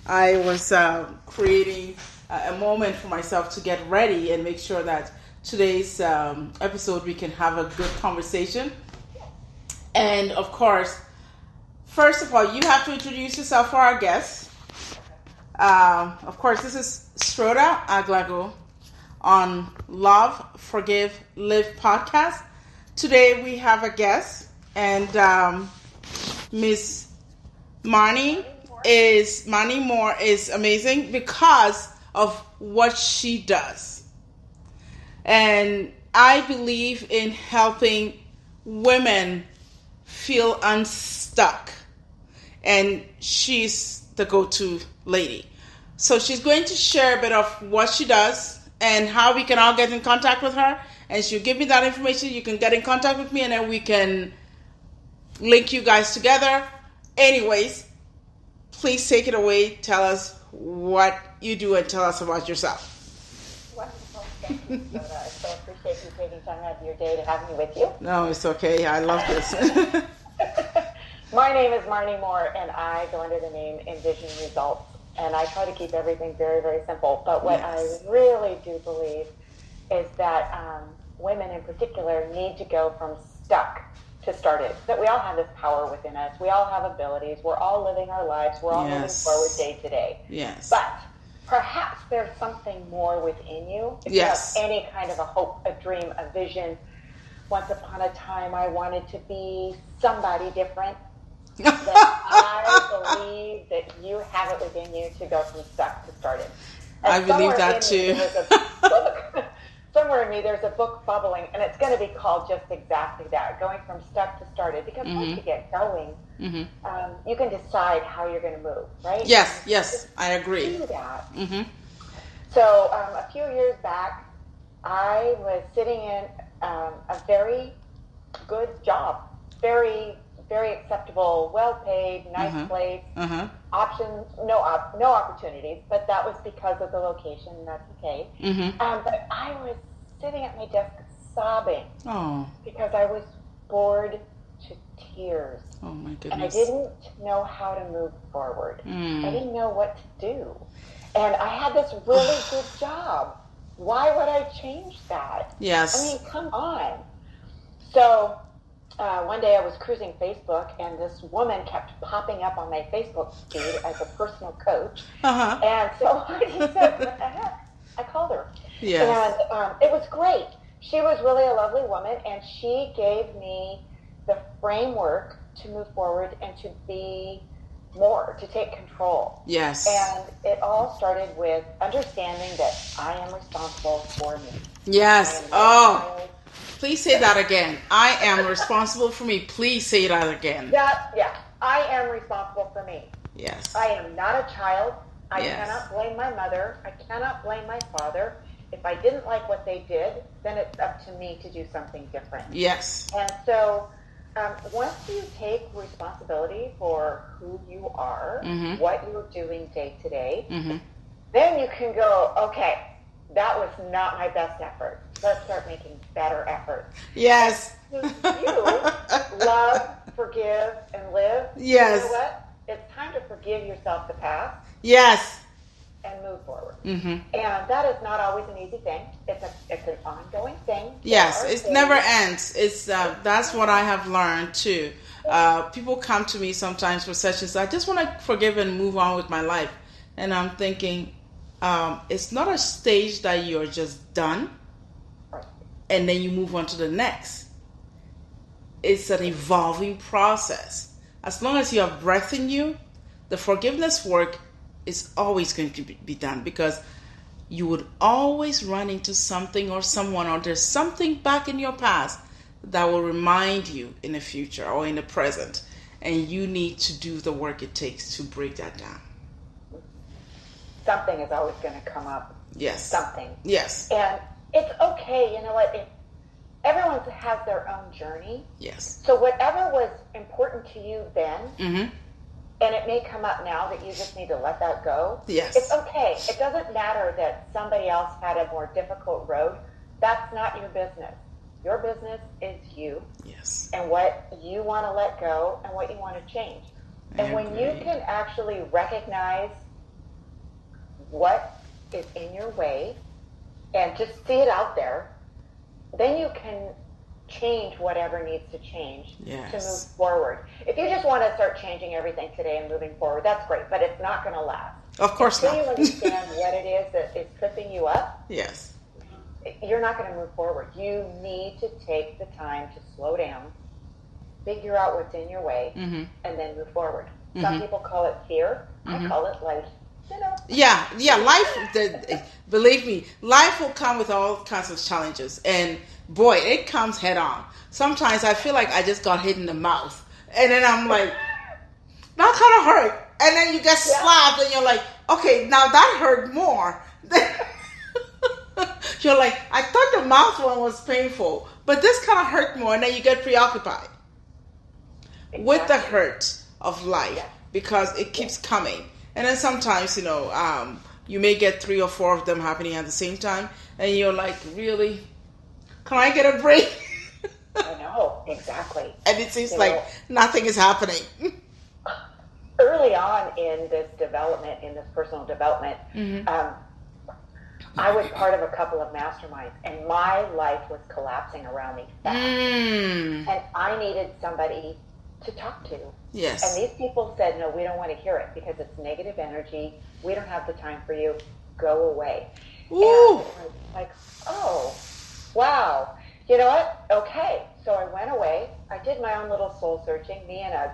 I was creating a moment for myself to get ready and make sure that today's episode we can have a good conversation. And of course, first of all, you have to introduce yourself for our guests. Of course, this is Stroda Aglago on Love, Forgive, Live podcast. Today we have a guest, and Miss Marnye Moore is amazing because of what she does. And I believe in helping women feel unstuck. And she's the go-to lady. So she's going to share a bit of what she does and how we can all get in contact with her. And she'll give me that information. You can get in contact with me and then we can link you guys together. Anyways, please take it away. Tell us what you do and tell us about yourself. Wonderful. Thank you, Soda. I so appreciate you taking time out of your day to have me with you. No, it's okay. I love this. My name is Marnye Moore, and I go under the name Envision Results. And I try to keep everything very, very simple. But what I really do believe is that women in particular need to go from stuck to started. That we all have this power within us. We all have abilities. We're all living our lives. We're all moving forward day to day. Yes. But perhaps there's something more within you. If you have any kind of a hope, a dream, a vision. Once upon a time, I wanted to be somebody different. That I believe that you have it within you to go from stuck to started. And I believe that too. Somewhere in me, there's a book bubbling, and it's going to be called just exactly that, going from stuck to started. Because once you get going, you can decide how you're going to move, right? Yes, I agree. Do that. So a few years back, I was sitting in a very good job, very acceptable, well-paid, nice place. Options, no opportunities, but that was because of the location. That's okay. But I was sitting at my desk sobbing because I was bored to tears. Oh my goodness! And I didn't know how to move forward. I didn't know what to do, and I had this really good job. Why would I change that? Yes. I mean, come on. So. One day I was cruising Facebook, and this woman kept popping up on my Facebook feed as a personal coach. And so I just said, what the heck? I called her. Yes. And it was great. She was really a lovely woman, and she gave me the framework to move forward and to be more, to take control. Yes. And it all started with understanding that I am responsible for me. Yes. Please say that again. I am responsible for me. Please say that again. Yeah. I am responsible for me. Yes. I am not a child. I cannot blame my mother. I cannot blame my father. If I didn't like what they did, then it's up to me to do something different. Yes. And so once you take responsibility for who you are, what you're doing day to day, then you can go, okay, that was not my best effort. Let's start making better efforts. Yes. You love, forgive, and live. Yes. You know what? It's time to forgive yourself the past. Yes. And move forward. And that is not always an easy thing. It's an ongoing thing. Yes, it never ends. It's that's what I have learned too. People come to me sometimes for sessions. I just want to forgive and move on with my life, and I'm thinking, it's not a stage that you're just done and then you move on to the next. It's an evolving process. As long as you have breath in you, the forgiveness work is always going to be done, because you would always run into something or someone, or there's something back in your past that will remind you in the future or in the present, and you need to do the work it takes to break that down. Something is always going to come up. Yes. Something. Yes. And it's okay. You know what? Everyone has their own journey. Yes. So whatever was important to you then, and it may come up now that you just need to let that go. Yes. It's okay. It doesn't matter that somebody else had a more difficult road. That's not your business. Your business is you. Yes. And what you want to let go and what you want to change. And when you can actually recognize what is in your way and just see it out there, then you can change whatever needs to change to move forward. If you just want to start changing everything today and moving forward, that's great, but it's not going to last. Of course not. Until you understand what it is that is tripping you up, yes, you're not going to move forward. You need to take the time to slow down, figure out what's in your way, and then move forward. Some people call it fear. I call it life. You know? Yeah. Life, believe me, life will come with all kinds of challenges, and boy, it comes head on. Sometimes I feel like I just got hit in the mouth, and then I'm like, that kind of hurt. And then you get slapped, and you're like, okay, now that hurt more. You're like, I thought the mouth one was painful, but this kind of hurt more, and then you get preoccupied with the hurt of life because it keeps coming. And then sometimes, you may get 3 or 4 of them happening at the same time, and you're like, really? Can I get a break? I know, exactly. And it seems like nothing is happening. Early on in this development, in this personal development, I was part of a couple of masterminds, and my life was collapsing around me fast. And I needed somebody to talk to. Yes. And these people said, no, we don't want to hear it because it's negative energy. We don't have the time for you. Go away. Ooh. And I was like, oh, wow. You know what? Okay. So I went away. I did my own little soul searching, me and a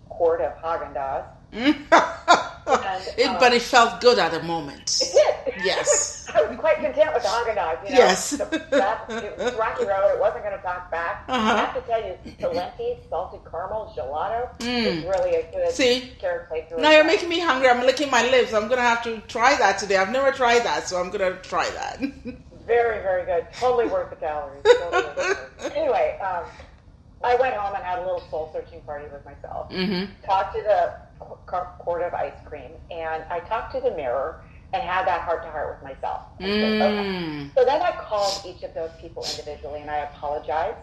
quart of Haagen-Dazs. But it felt good at the moment. It did. Yes. I was quite content with the Haagen-Dazs. Yes. It was rocky road. It wasn't going to talk back. I have to tell you, Talenti's salted caramel gelato is really a good caretaker. Now you're making me hungry. I'm licking my lips. I'm going to have to try that today. I've never tried that, so I'm going to try that. Very, very good. Totally worth the calories. Totally worth it. Anyway, I went home and had a little soul-searching party with myself. Talked to the quart of ice cream, and I talked to the mirror and had that heart-to-heart with myself. I said, okay. So then I called each of those people individually, and I apologized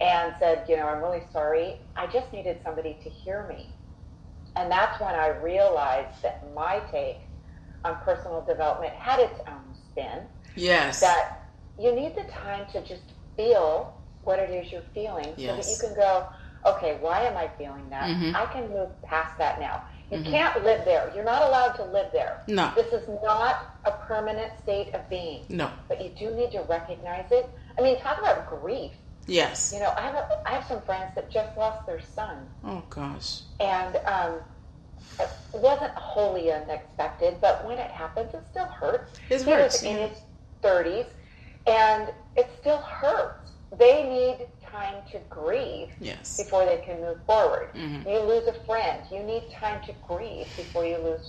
and said, I'm really sorry. I just needed somebody to hear me. And that's when I realized that my take on personal development had its own spin. Yes. That you need the time to just feel what it is you're feeling so that you can go, okay, why am I feeling that? I can move past that now. You can't live there. You're not allowed to live there. No. This is not a permanent state of being. No. But you do need to recognize it. I mean, talk about grief. Yes. I have some friends that just lost their son. Oh, gosh. And it wasn't wholly unexpected, but when it happens, it still hurts. It hurts. He was in his 30s, and it still hurts. They need time to grieve before they can move forward. You lose a friend, you need time to grieve before you move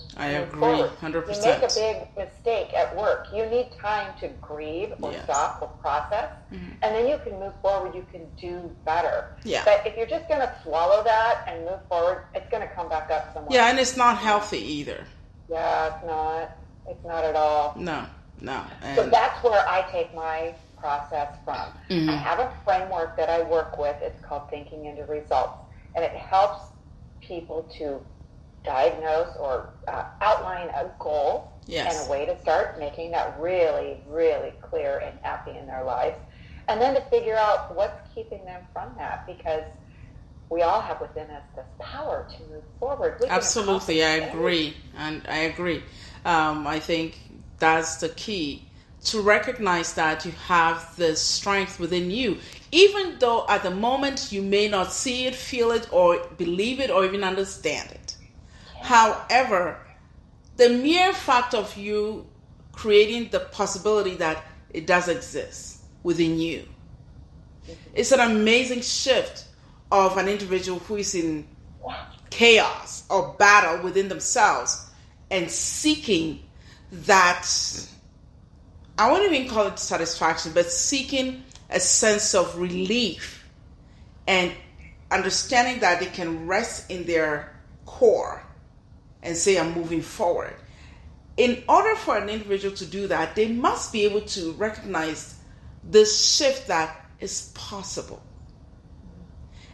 forward. 100%. You make a big mistake at work, you need time to grieve or stop or process, and then you can move forward, you can do better. But if you're just going to swallow that and move forward, it's going to come back up somewhere. Yeah, and it's not healthy either. Yeah, it's not. It's not at all. No. And so that's where I take my process from. I have a framework that I work with. It's called Thinking into Results, and it helps people to diagnose or outline a goal and a way to start making that really, really clear and happy in their lives, and then to figure out what's keeping them from that, because we all have within us this power to move forward. Absolutely, I agree. I think that's the key, to recognize that you have the strength within you, even though at the moment you may not see it, feel it, or believe it, or even understand it. However, the mere fact of you creating the possibility that it does exist within you, it's an amazing shift of an individual who is in chaos or battle within themselves and seeking that, I won't even call it satisfaction, but seeking a sense of relief and understanding that they can rest in their core and say, I'm moving forward. In order for an individual to do that, they must be able to recognize this shift that is possible.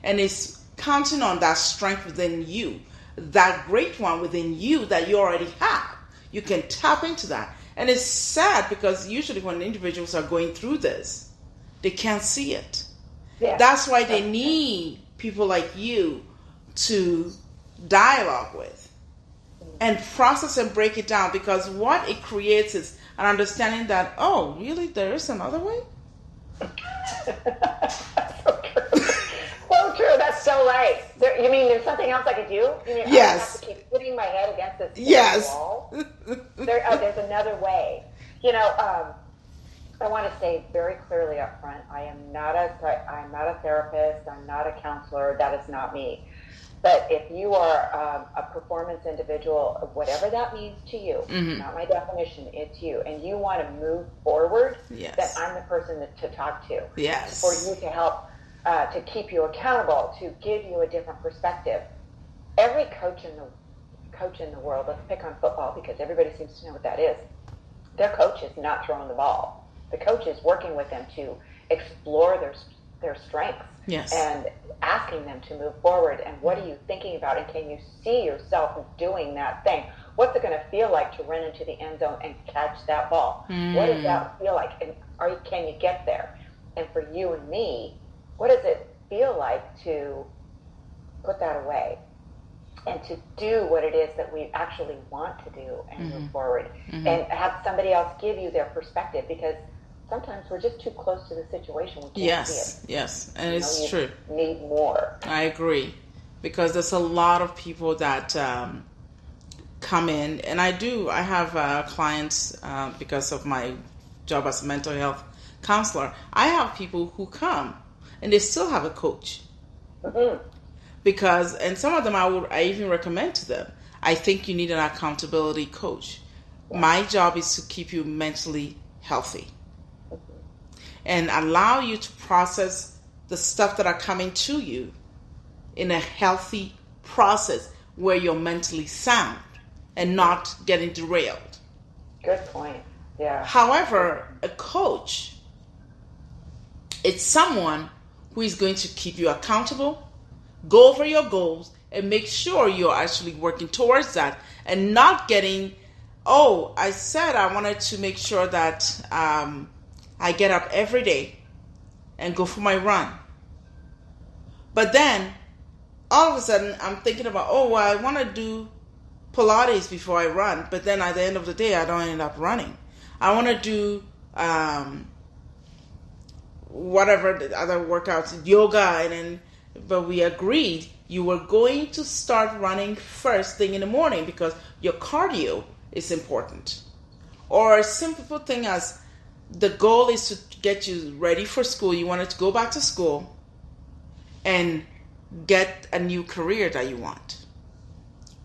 And it's counting on that strength within you, that great one within you that you already have. you can tap into that. And it's sad because usually when individuals are going through this, they can't see it. Yeah. That's why they need people like you to dialogue with and process and break it down, because what it creates is an understanding that, oh, really, there is another way? So true. That's so right. You mean there's something else I could do? You mean yes. I have to keep putting my head against this wall? There's another way. I want to say very clearly up front, I'm not a therapist. I'm not a counselor. That is not me. But if you are a performance individual, whatever that means to you, not my definition, it's you, and you want to move forward, then I'm the person to talk to. Yes. For you to help, to keep you accountable, to give you a different perspective. Every coach in the world, let's pick on football because everybody seems to know what that is. Their coach is not throwing the ball. The coach is working with them to explore their strengths. Yes. And asking them to move forward. And what are you thinking about? And can you see yourself doing that thing? What's it going to feel like to run into the end zone and catch that ball? What does that feel like? And can you get there? And for you and me, what does it feel like to put that away and to do what it is that we actually want to do and move forward and have somebody else give you their perspective? Because sometimes we're just too close to the situation. We can't see it. Yes, and it's true. Need more. I agree, because there's a lot of people that come in, and I have clients because of my job as a mental health counselor. I have people who come and they still have a coach, because, and some of them I even recommend to them, I think you need an accountability coach. My job is to keep you mentally healthy and allow you to process the stuff that are coming to you in a healthy process where you're mentally sound and not getting derailed. Good point. Yeah. However, a coach, it's someone who is going to keep you accountable, go over your goals, and make sure you're actually working towards that and not getting, I said I wanted to make sure that I get up every day and go for my run. But then, all of a sudden, I'm thinking about, I want to do Pilates before I run. But then at the end of the day, I don't end up running. I want to do whatever the other workouts, yoga. But we agreed you were going to start running first thing in the morning because your cardio is important. Or a simple thing as, the goal is to get you ready for school. You wanted to go back to school and get a new career that you want.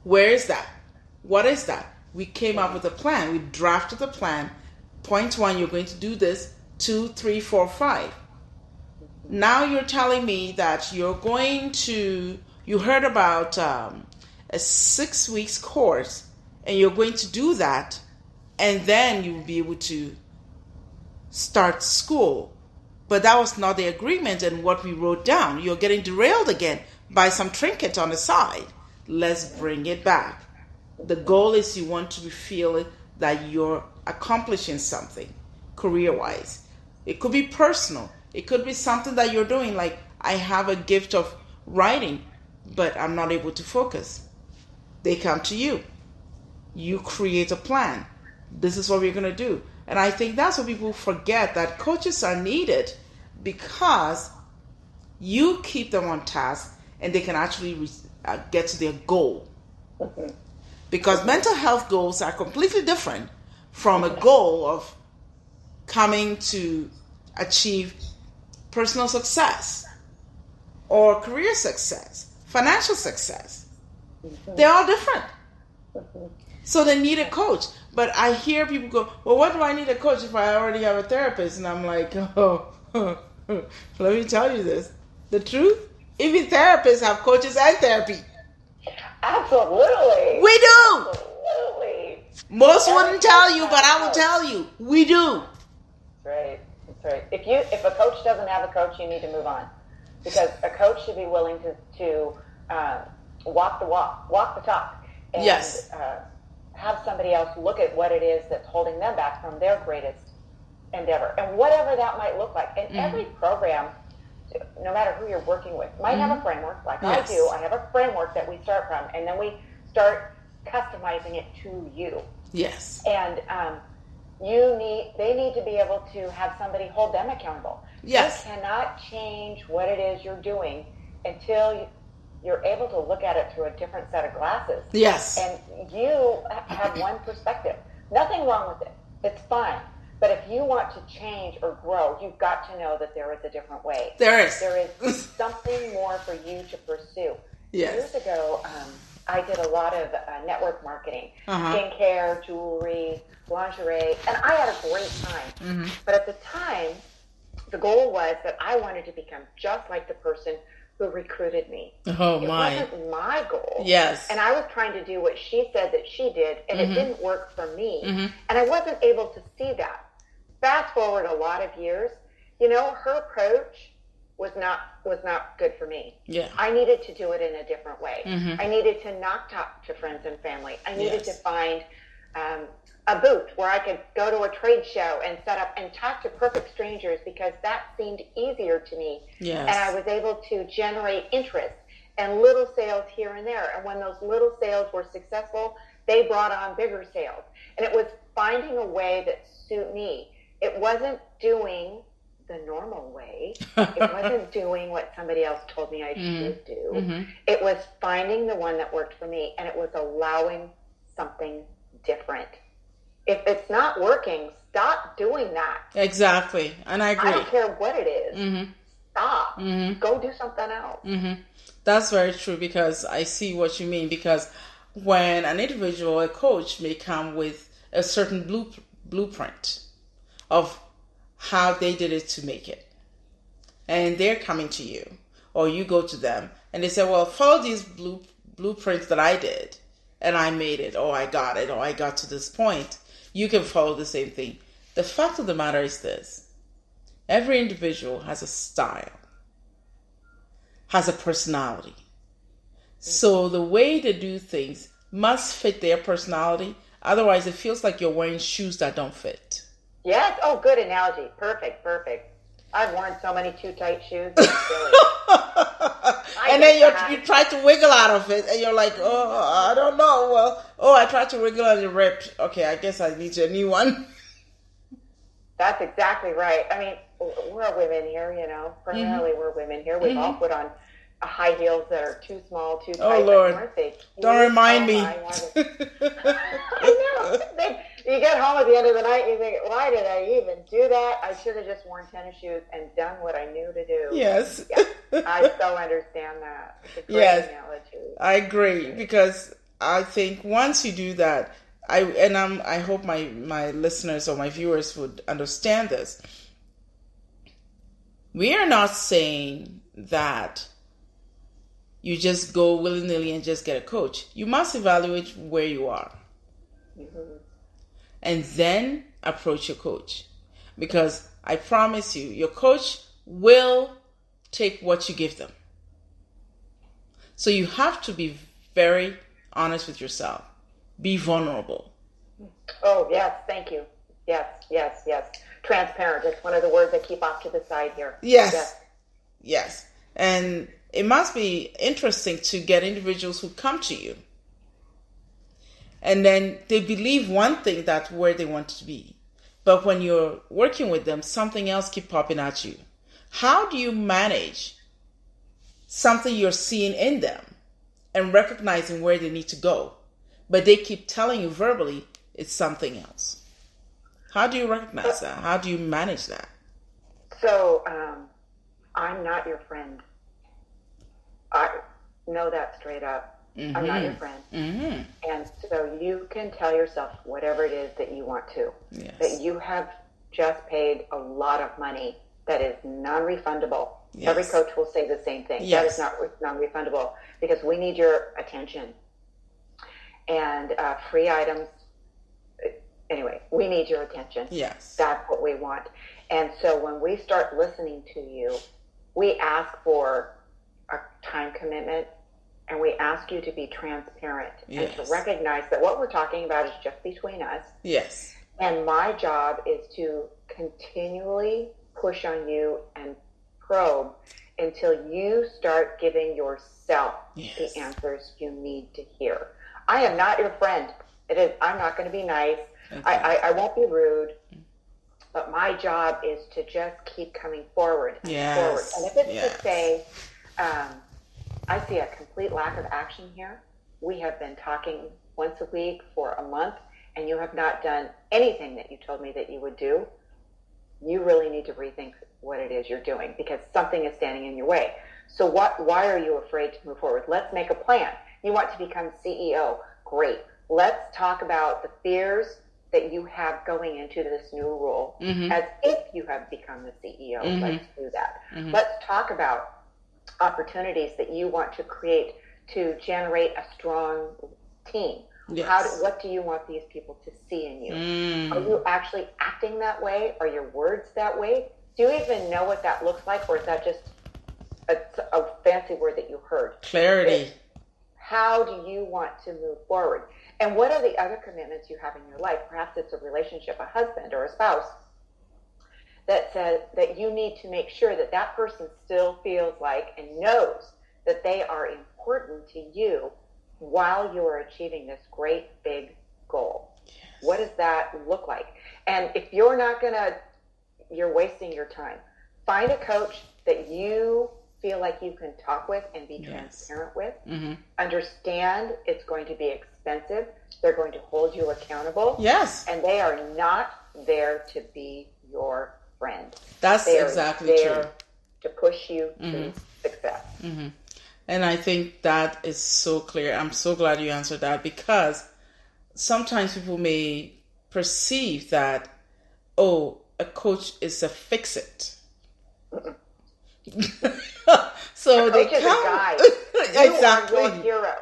Where is that? What is that? We came up with a plan. We drafted the plan. Point 1, you're going to do this. 2, 3, 4, 5. Now you're telling me that you heard about a 6 weeks course and you're going to do that, and then you will be able to start school. But that was not the agreement and what we wrote down. You're getting derailed again by some trinket on the side. Let's bring it back. The goal is you want to be feeling that you're accomplishing something career-wise. It could be personal. It could be something that you're doing, like I have a gift of writing, but I'm not able to focus. They come to you. You create a plan. This is what we're going to do. And I think that's what people forget, that coaches are needed because you keep them on task and they can actually get to their goal. Because mental health goals are completely different from a goal of coming to achieve personal success or career success, financial success. They're all different. So they need a coach. But I hear people go, well, what do I need a coach if I already have a therapist? And I'm like, let me tell you this. The truth, even therapists have coaches and therapy. Absolutely. We do. Absolutely. Most wouldn't tell you, but I will tell you. We do. That's right. That's right. If a coach doesn't have a coach, you need to move on. Because a coach should be willing to walk the walk, walk the talk. And, yes. have somebody else look at what it is that's holding them back from their greatest endeavor, and whatever that might look like. And every program, no matter who you're working with, might have a framework, like I do. I have a framework that we start from, and then we start customizing it to you. Yes. And they need to be able to have somebody hold them accountable. Yes. You cannot change what it is you're doing until you're able to look at it through a different set of glasses. Yes. And you have one perspective. Nothing wrong with it. It's fine. But if you want to change or grow, you've got to know that there is a different way. There is. There is something more for you to pursue. Yes. Years ago, I did a lot of network marketing, skincare, jewelry, lingerie, and I had a great time. But at the time, the goal was that I wanted to become just like the person who recruited me. Oh, my. It wasn't my goal. Yes. And I was trying to do what she said that she did, and it didn't work for me. And I wasn't able to see that. Fast forward a lot of years, her approach was not good for me. Yeah. I needed to do it in a different way. I needed to not talk to friends and family. I needed to find a booth where I could go to a trade show and set up and talk to perfect strangers, because that seemed easier to me. Yes. And I was able to generate interest and little sales here and there. And when those little sales were successful, they brought on bigger sales. And it was finding a way that suited me. It wasn't doing the normal way. It wasn't doing what somebody else told me I should do. It was finding the one that worked for me, and it was allowing something different. If it's not working, stop doing that. Exactly. And I agree. I don't care what it is. Stop. Go do something else. That's very true, because I see what you mean. Because when an individual, a coach, may come with a certain blueprint of how they did it to make it, and they're coming to you, or you go to them, and they say, well, follow these blueprints that I did, and I made it, or I got it, or I got to this point. You can follow the same thing. The fact of the matter is this: every individual has a style, has a personality. So the way they do things must fit their personality. Otherwise, it feels like you're wearing shoes that don't fit. Yes. Oh, good analogy. Perfect. I've worn so many too tight shoes. It's silly. And then you try to wiggle out of it, and you're like, oh, I don't know. Well, I tried to wiggle and it ripped. Okay, I guess I need a new one. That's exactly right. I mean, we're women here, primarily we're women here. We've all put on high heels that are too small, too tight. Oh, Lord. Don't remind me. I know. You get home at the end of the night and you think, why did I even do that? I should have just worn tennis shoes and done what I knew to do. Yes. Yeah, I so understand that. It's a great analogy. I agree, because I think once you do that, I hope my listeners or my viewers would understand this. We are not saying that you just go willy-nilly and just get a coach. You must evaluate where you are. And then approach your coach. Because I promise you, your coach will take what you give them. So you have to be very honest with yourself. Be vulnerable. Oh, yes. Thank you. Yes. Transparent. It's one of the words I keep off to the side here. Yes. And it must be interesting to get individuals who come to you, and then they believe one thing, that's where they want to be. But when you're working with them, something else keeps popping at you. How do you manage something you're seeing in them and recognizing where they need to go, but they keep telling you verbally it's something else? How do you recognize that? How do you manage that? So, I'm not your friend. I know that straight up. I'm not your friend. And so you can tell yourself whatever it is that you want to. Yes. That you have just paid a lot of money that is non-refundable. Yes. Every coach will say the same thing. Yes. That is not non-refundable, because we need your attention. And free items, anyway, we need your attention. Yes. That's what we want. And so when we start listening to you, we ask for a time commitment. and we ask you to be transparent and Yes. to recognize that what we're talking about is just between us. Yes. And my job is to continually push on you and probe until you start giving yourself Yes. the answers you need to hear. I am not your friend. I'm not going to be nice. I won't be rude. But my job is to just keep coming forward and forward. And if it's to say, I see a complete lack of action here. We have been talking once a week for a month, and you have not done anything that you told me that you would do. You really need to rethink what it is you're doing, because something is standing in your way. So why are you afraid to move forward? Let's make a plan. You want to become CEO. Great. Let's talk about the fears that you have going into this new role, as if you have become the CEO. Let's do that. Let's talk about opportunities that you want to create to generate a strong team. Yes. What do you want these people to see in you? Are you actually acting that way? Are your words that way? Do you even know what that looks like, or is that just a fancy word that you heard? Clarity. How do you want to move forward? And what are the other commitments you have in your life? Perhaps it's a relationship, a husband or a spouse, that says that you need to make sure that that person still feels like and knows that they are important to you while you are achieving this great big goal. Yes. What does that look like? And if you're not you're wasting your time. Find a coach that you feel like you can talk with and be transparent with. Understand it's going to be expensive. They're going to hold you accountable. Yes. And they are not there to be your friend. That's exactly true. To push you to success. And I think that is so clear. I'm so glad you answered that, because sometimes people may perceive that, a coach is a fix-it. So they come. A guide. Exactly. You are your hero.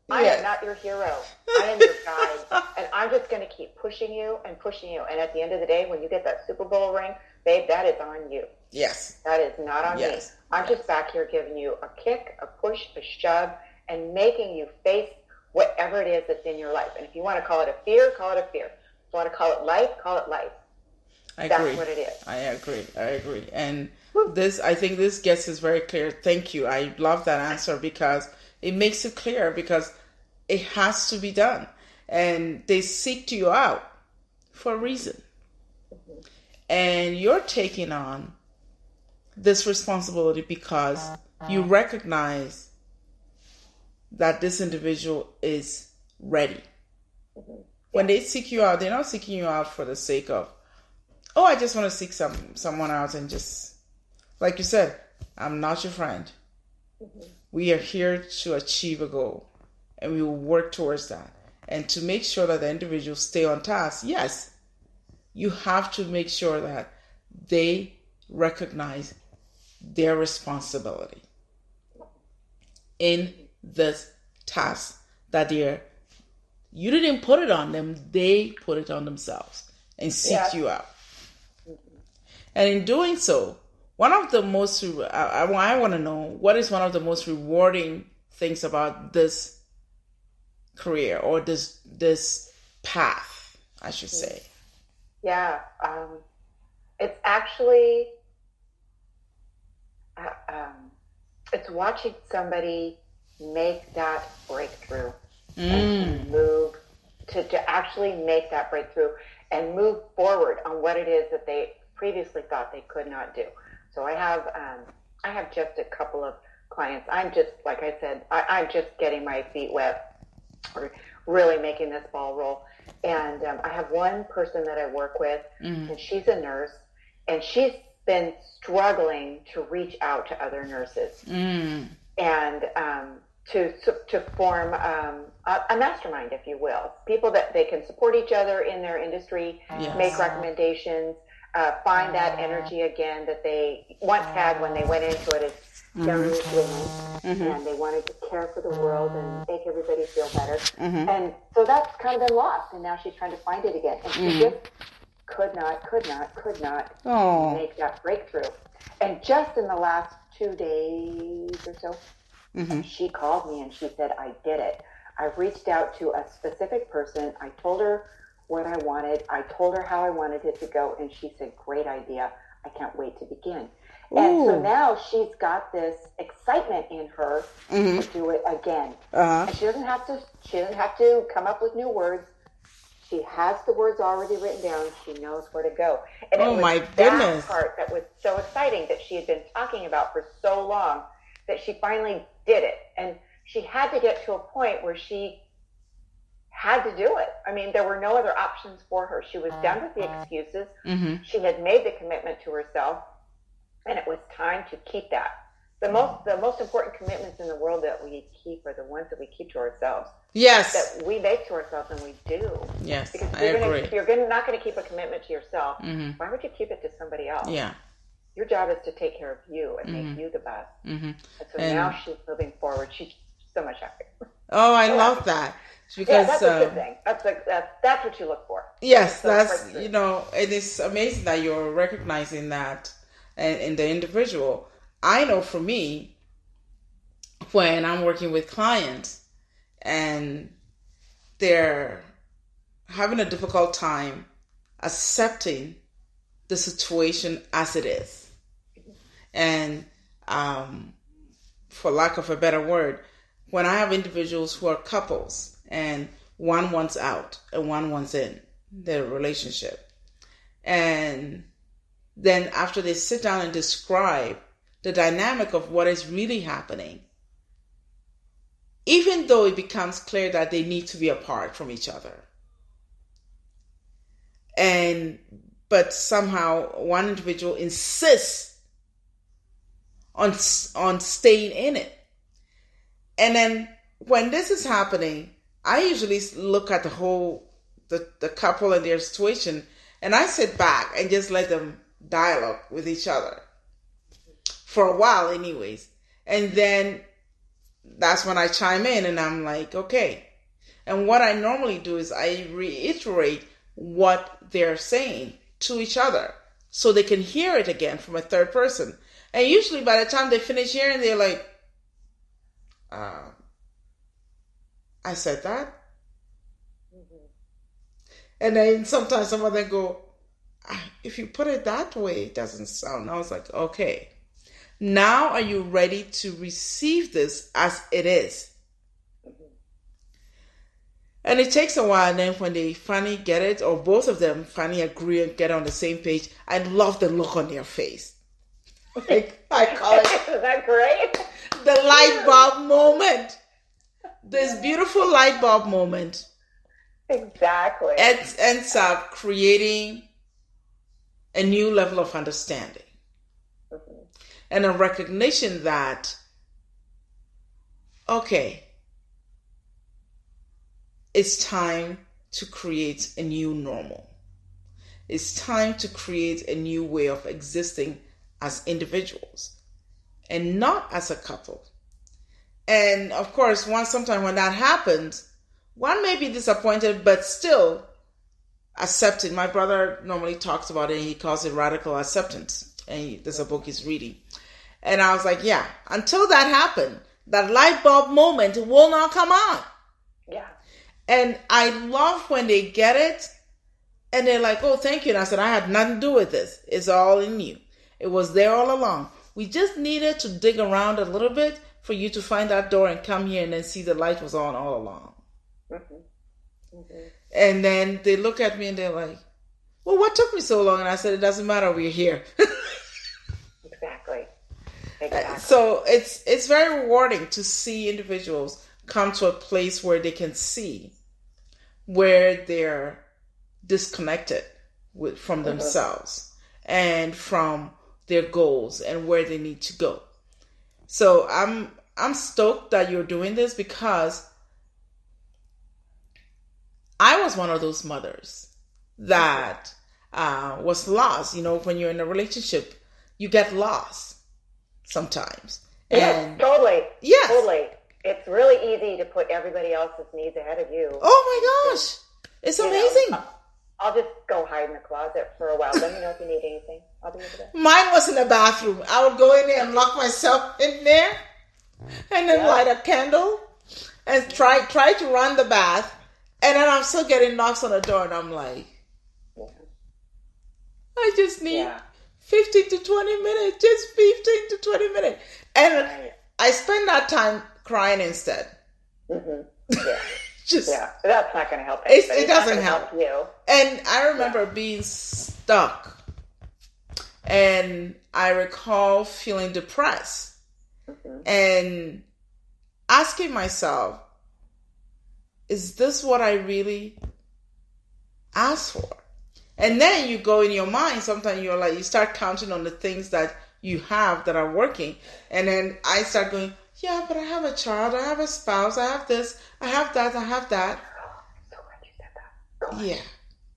I am not your hero. I am your guide. And I'm just going to keep pushing you and pushing you. And at the end of the day, when you get that Super Bowl ring, babe, that is on you. Yes. That is not on me. I'm just back here giving you a kick, a push, a shove, and making you face whatever it is that's in your life. And if you want to call it a fear, call it a fear. If you want to call it life, call it life. That's what it is. I agree. And I think this gets us very clear. Thank you. I love that answer, because it makes it clear, because it has to be done. And they seek you out for a reason. And you're taking on this responsibility because you recognize that this individual is ready. When they seek you out, they're not seeking you out for the sake of, I just want to seek someone out and just, like you said, I'm not your friend. We are here to achieve a goal, and we will work towards that. And to make sure that the individuals stay on task, yes, you have to make sure that they recognize their responsibility in this task that you didn't put it on them, they put it on themselves and seek you out. And in doing so, one of the most, I want to know, what is one of the most rewarding things about this career, or this path, I should say? Yeah, it's actually, it's watching somebody make that breakthrough and move, to actually make that breakthrough and move forward on what it is that they previously thought they could not do. So I have just a couple of clients. I'm just, like I said, I'm just getting my feet wet, or really making this ball roll. And I have one person that I work with, and she's a nurse, and she's been struggling to reach out to other nurses and to form a mastermind, if you will. People that they can support each other in their industry, make recommendations, find that energy again that they once had when they went into it as young women, and they wanted to care for the world and make everybody feel better. And so that's kind of been lost, and now she's trying to find it again. And she just could not make that breakthrough. And just in the last 2 days or so, She called me and she said, I did it. I reached out to a specific person. I told her what I wanted. I told her how I wanted it to go. And she said, great idea. I can't wait to begin. Ooh. And so now she's got this excitement in her to do it again. And she doesn't have to come up with new words. She has the words already written down. She knows where to go. And it was my goodness. That part that was so exciting that she had been talking about for so long that she finally did it. And she had to get to a point where she had to do it. I mean, there were no other options for her. She was done with the excuses. She had made the commitment to herself, and it was time to keep that. The most important commitments in the world that we keep are the ones that we keep to ourselves. Yes. That we make to ourselves, and we do. Yes, because I agree. If you're not going to keep a commitment to yourself, why would you keep it to somebody else? Yeah. Your job is to take care of you and make you the best. And so now she's moving forward. She's so much happier. Oh, I love that. Because that's a good thing. That's what you look for. Yes, that's, it is amazing that you're recognizing that in the individual. I know for me, when I'm working with clients and they're having a difficult time accepting the situation as it is. And for lack of a better word, when I have individuals who are couples and one wants out and one wants in their relationship, and then after they sit down and describe the dynamic of what is really happening, even though it becomes clear that they need to be apart from each other, but somehow one individual insists on staying in it. And then when this is happening, I usually look at the couple and their situation, and I sit back and just let them dialogue with each other for a while anyways. And then that's when I chime in and I'm like, okay. And what I normally do is I reiterate what they're saying to each other so they can hear it again from a third person. And usually by the time they finish hearing, they're like, I said that. And then sometimes some of them go, if you put it that way, it doesn't sound. I was like, okay. Now are you ready to receive this as it is? And it takes a while, and then when they finally get it, or both of them finally agree and get on the same page, I love the look on their face. Like, I call it... Is that great? The light bulb moment. This beautiful light bulb moment. Exactly. It ends up creating a new level of understanding. And a recognition that, okay, it's time to create a new normal. It's time to create a new way of existing as individuals and not as a couple. And of course, sometimes when that happens, one may be disappointed, but still accepting. My brother normally talks about it, and he calls it radical acceptance. And there's a book he's reading. And I was like, yeah, until that happened, that light bulb moment will not come on. Yeah. And I love when they get it and they're like, oh, thank you. And I said, I had nothing to do with this. It's all in you. It was there all along. We just needed to dig around a little bit for you to find that door and come here and then see the light was on all along. And then they look at me and they're like, well, what took me so long? And I said, it doesn't matter. We're here. Exactly. So it's very rewarding to see individuals come to a place where they can see where they're disconnected from themselves and from their goals and where they need to go. So I'm stoked that you're doing this, because I was one of those mothers that was lost. When you're in a relationship, you get lost sometimes. Yes, totally. Yes. Totally. It's really easy to put everybody else's needs ahead of you. Oh my gosh. It's amazing. I'll just go hide in the closet for a while. Let me know if you need anything. I'll be over there. Mine was in the bathroom. I would go in there and lock myself in there. and then light a candle and try to run the bath, and then I'm still getting knocks on the door, and I'm like, I just need 15 to 20 minutes, just 15 to 20 minutes. And I spend that time crying instead. Yeah. Just that's not going to help it doesn't help you. And I remember being stuck, and I recall feeling depressed and asking myself, is this what I really asked for? And then you go in your mind, sometimes you're like, you start counting on the things that you have that are working. And then I start going, yeah, but I have a child, I have a spouse, I have this, I have that, I have that. So glad you said that. Yeah.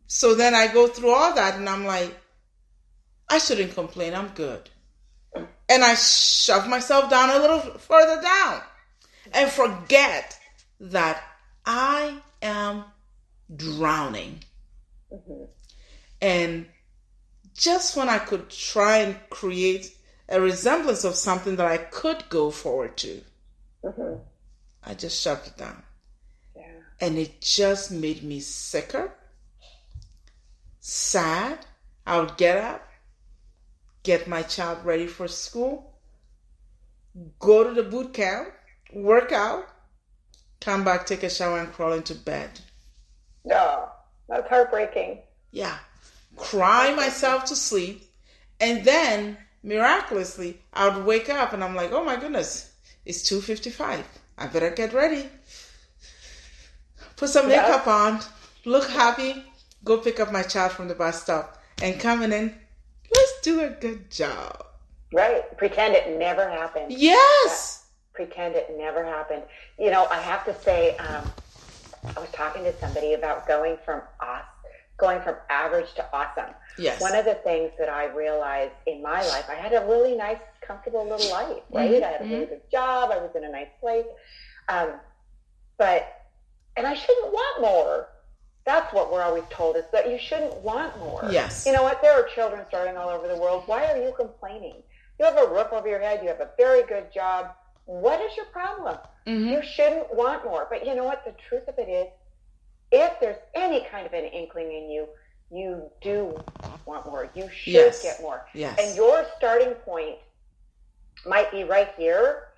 So then I go through all that, and I'm like, I shouldn't complain, I'm good. And I shove myself down a little further down and forget that I am drowning. And just when I could try and create a resemblance of something that I could go forward to, I just shoved it down. Yeah. And it just made me sicker, sad. I would get up, get my child ready for school, go to the boot camp, work out, come back, take a shower, and crawl into bed. No, that's heartbreaking. Yeah. Cry myself to sleep, and then miraculously I would wake up and I'm like, oh my goodness, it's 2:55. I better get ready, put some makeup on, look happy, go pick up my child from the bus stop, and coming in, let's do a good job. Right. Pretend it never happened. Yes. Pretend it never happened. You know, I have to say, I was talking to somebody about going from average to awesome. Yes. One of the things that I realized in my life, I had a really nice, comfortable little life, right? I had a really good job. I was in a nice place. And I shouldn't want more. That's what we're always told, is that you shouldn't want more. Yes. You know what? There are children starting all over the world. Why are you complaining? You have a roof over your head. You have a very good job. What is your problem? You shouldn't want more. But you know what? The truth of it is, if there's any kind of an inkling in you, you do want more. You should get more. Yes. And your starting point might be right here,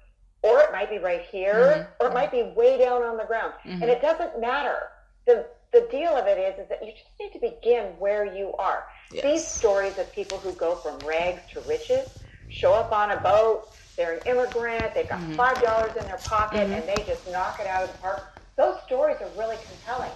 or it might be right here, or it might be way down on the ground. And it doesn't matter. The deal of it is that you just need to begin where you are. Yes. These stories of people who go from rags to riches, show up on a boat, they're an immigrant, they've got $5 in their pocket, and they just knock it out of the park. Those stories are really compelling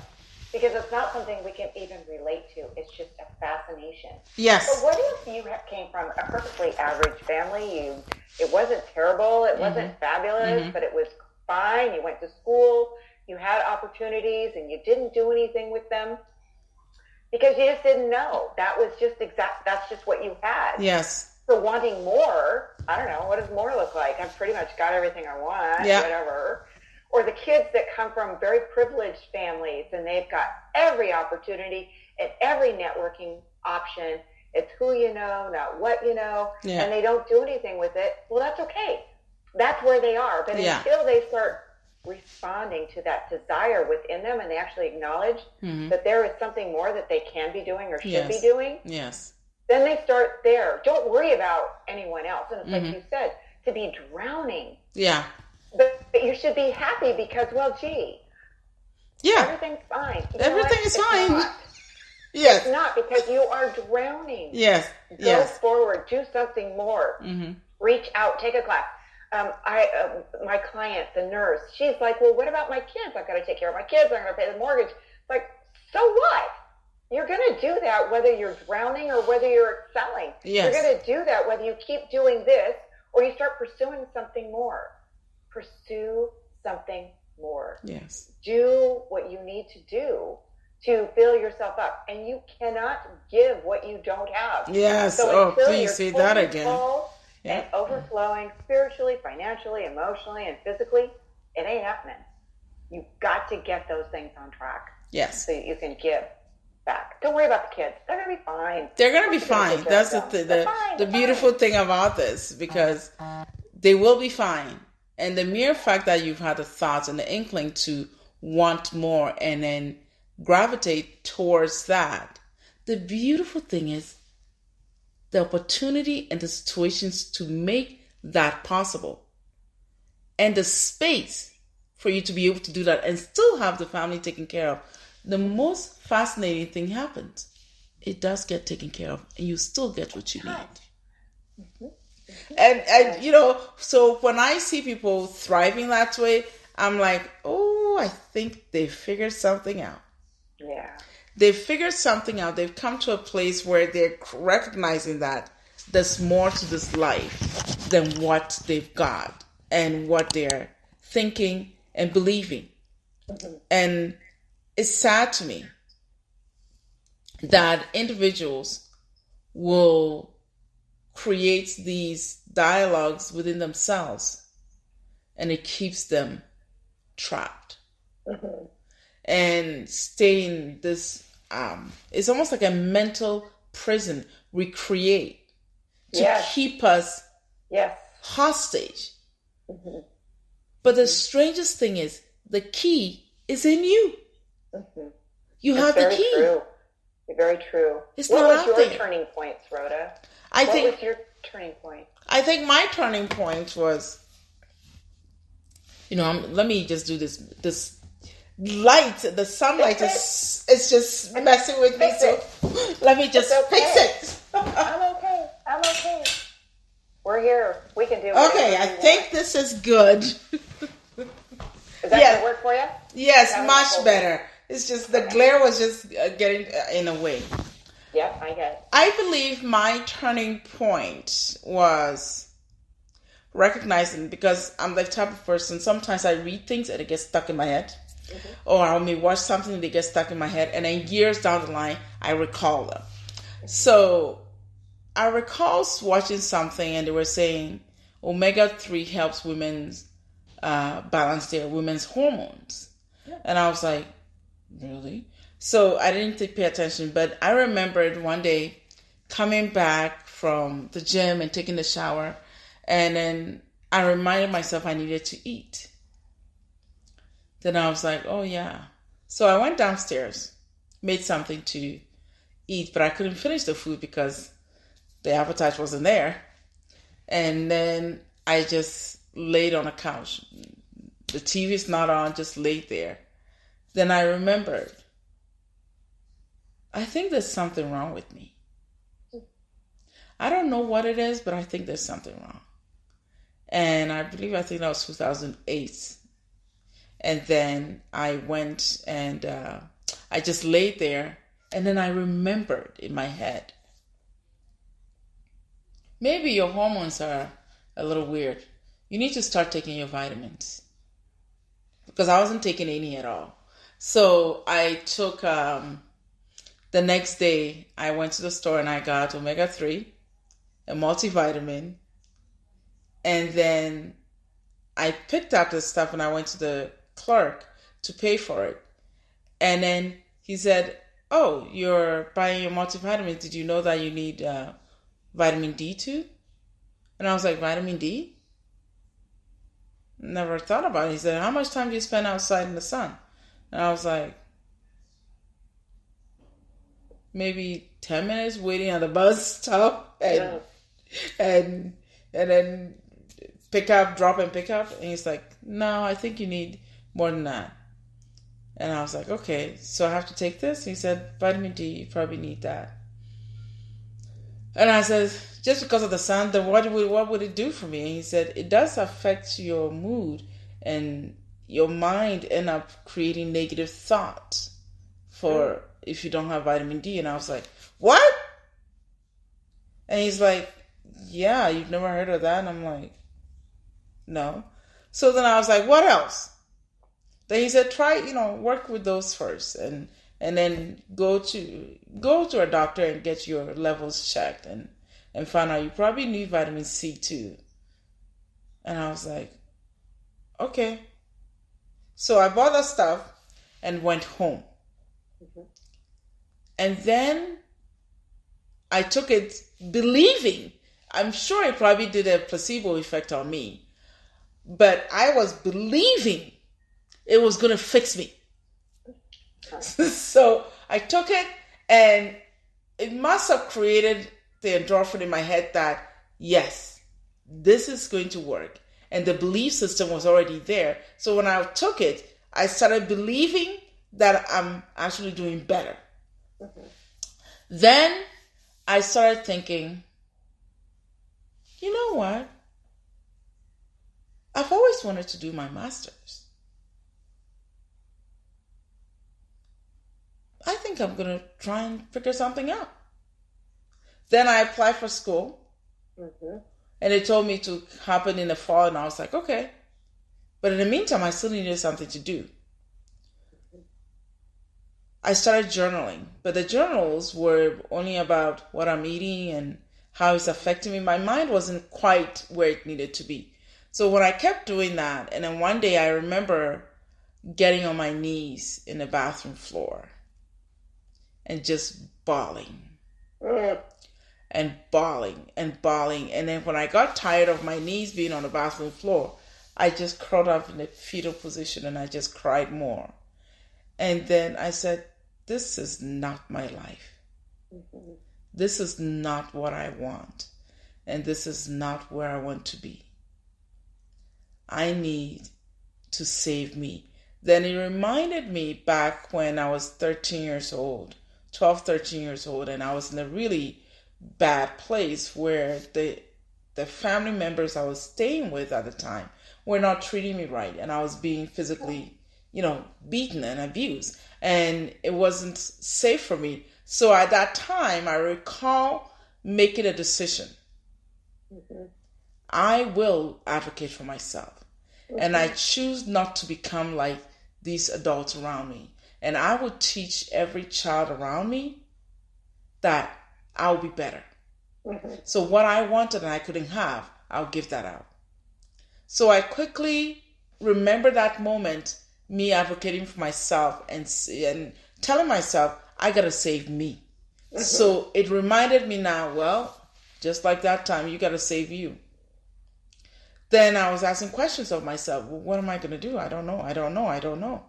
because it's not something we can even relate to. It's just a fascination. Yes. So what if you came from a perfectly average family? It wasn't terrible. It wasn't fabulous, but it was fine. You went to school. You had opportunities, and you didn't do anything with them because you just didn't know. That was just that's just what you had. Yes. So wanting more, I don't know, what does more look like? I've pretty much got everything I want, whatever. Or the kids that come from very privileged families, and they've got every opportunity and every networking option. It's who you know, not what you know, and they don't do anything with it. Well, that's okay. That's where they are. But until they start responding to that desire within them, and they actually acknowledge that there is something more that they can be doing or should be doing, then they start there. Don't worry about anyone else. And it's like you said, to be drowning. Yeah. But you should be happy because, well, gee, everything's fine. Everything is fine. Not. Yes. It's not, because you are drowning. Yes. Go forward. Do something more. Reach out. Take a class. My client, the nurse, she's like, well, what about my kids? I've got to take care of my kids. I'm going to pay the mortgage. It's like, so what? You're going to do that whether you're drowning or whether you're excelling. Yes. You're going to do that whether you keep doing this or you start pursuing something more. Pursue something more. Yes. Do what you need to do to fill yourself up. And you cannot give what you don't have. Yes. So please say that again. And overflowing spiritually, financially, emotionally, and physically, it ain't happening. You've got to get those things on track. Yes. So you can give back. Don't worry about the kids. They're going to be fine. They're going to be fine. That's the beautiful thing about this, because they will be fine. And the mere fact that you've had the thoughts and the inkling to want more and then gravitate towards that, the beautiful thing is the opportunity and the situations to make that possible and the space for you to be able to do that and still have the family taken care of. The most fascinating thing happens. It does get taken care of and you still get what you need. Mm-hmm. And you know, so when I see people thriving that way, I'm like, oh, I think they figured something out. Yeah. They've figured something out. They've come to a place where they're recognizing that there's more to this life than what they've got and what they're thinking and believing. Mm-hmm. And it's sad to me that individuals will create these dialogues within themselves and it keeps them trapped. Mm-hmm. And stay in this, it's almost like a mental prison we create to keep us hostage. Mm-hmm. But the strangest thing is, the key is in you. Mm-hmm. You have the key. True. You're very true. It's what not was out your there. Turning points, Rhoda? What was your turning point? I think my turning point was, let me just do this light, the sunlight is just messing with me, so let me just fix it. I'm okay. We're here. We can do it. Okay, I think this is good. Is that going to work for you? Yes, much better. It's just the glare was just getting in the way. Yeah, I get it. I believe my turning point was recognizing, because I'm the type of person, sometimes I read things and it gets stuck in my head. Mm-hmm. Or I may watch something that gets stuck in my head, and then years down the line, I recall them. So I recall watching something, and they were saying omega-3 helps women balance their women's hormones. Yeah. And I was like, really? So I didn't pay attention, but I remembered one day coming back from the gym and taking the shower, and then I reminded myself I needed to eat. Then I was like, oh yeah. So I went downstairs, made something to eat, but I couldn't finish the food because the appetite wasn't there. And then I just laid on a couch. The TV's not on, just laid there. Then I remembered, I think there's something wrong with me. I don't know what it is, but I think there's something wrong. And I think that was 2008. And then I went and I just laid there. And then I remembered in my head, maybe your hormones are a little weird. You need to start taking your vitamins. Because I wasn't taking any at all. So I took, the next day, I went to the store and I got omega-3, a multivitamin. And then I picked up this stuff and I went to the clerk to pay for it. And then he said, oh, you're buying your multivitamins. Did you know that you need vitamin D too? And I was like, vitamin D? Never thought about it. He said, how much time do you spend outside in the sun? And I was like, maybe 10 minutes waiting on the bus stop and then drop and pick up. And he's like, no, I think you need more than that. And I was like, okay, so I have to take this? He said, vitamin D, you probably need that. And I said, just because of the sun, then what would it do for me? And he said, it does affect your mood, and your mind end up creating negative thoughts for if you don't have vitamin D. And I was like, what? And he's like, yeah, you've never heard of that? And I'm like, no. So then I was like, what else? Then he said, try, work with those first, and then go to a doctor and get your levels checked and find out you probably need vitamin C too. And I was like, okay. So I bought that stuff and went home. Mm-hmm. And then I took it believing, I'm sure it probably did a placebo effect on me. but I was believing it was going to fix me. So I took it, and it must have created the endorphin in my head that, yes, this is going to work. And the belief system was already there. So when I took it, I started believing that I'm actually doing better. Then I started thinking, you know what? I've always wanted to do my master's. I think I'm going to try and figure something out. Then I applied for school. And they told me to happen in the fall, and I was like, okay. But in the meantime, I still needed something to do. I started journaling, but the journals were only about what I'm eating and how it's affecting me. My mind wasn't quite where it needed to be. So when I kept doing that, and then one day I remember getting on my knees in the bathroom floor and just bawling. And bawling and bawling. And then when I got tired of my knees being on the bathroom floor, I just curled up in a fetal position and I just cried more. And then I said, this is not my life. This is not what I want. And this is not where I want to be. I need to save me. Then it reminded me back when I was 13 years old, 12, 13 years old, and I was in a really bad place where the family members I was staying with at the time were not treating me right, and I was being physically, beaten and abused, and it wasn't safe for me. So at that time, I recall making a decision. I will advocate for myself, and I choose not to become like these adults around me, and I would teach every child around me that I'll be better. So what I wanted and I couldn't have, I'll give that out. So I quickly remember that moment, me advocating for myself and telling myself, I gotta save me. So it reminded me now, well, just like that time, you gotta save you. Then I was asking questions of myself. Well, what am I gonna do? I don't know.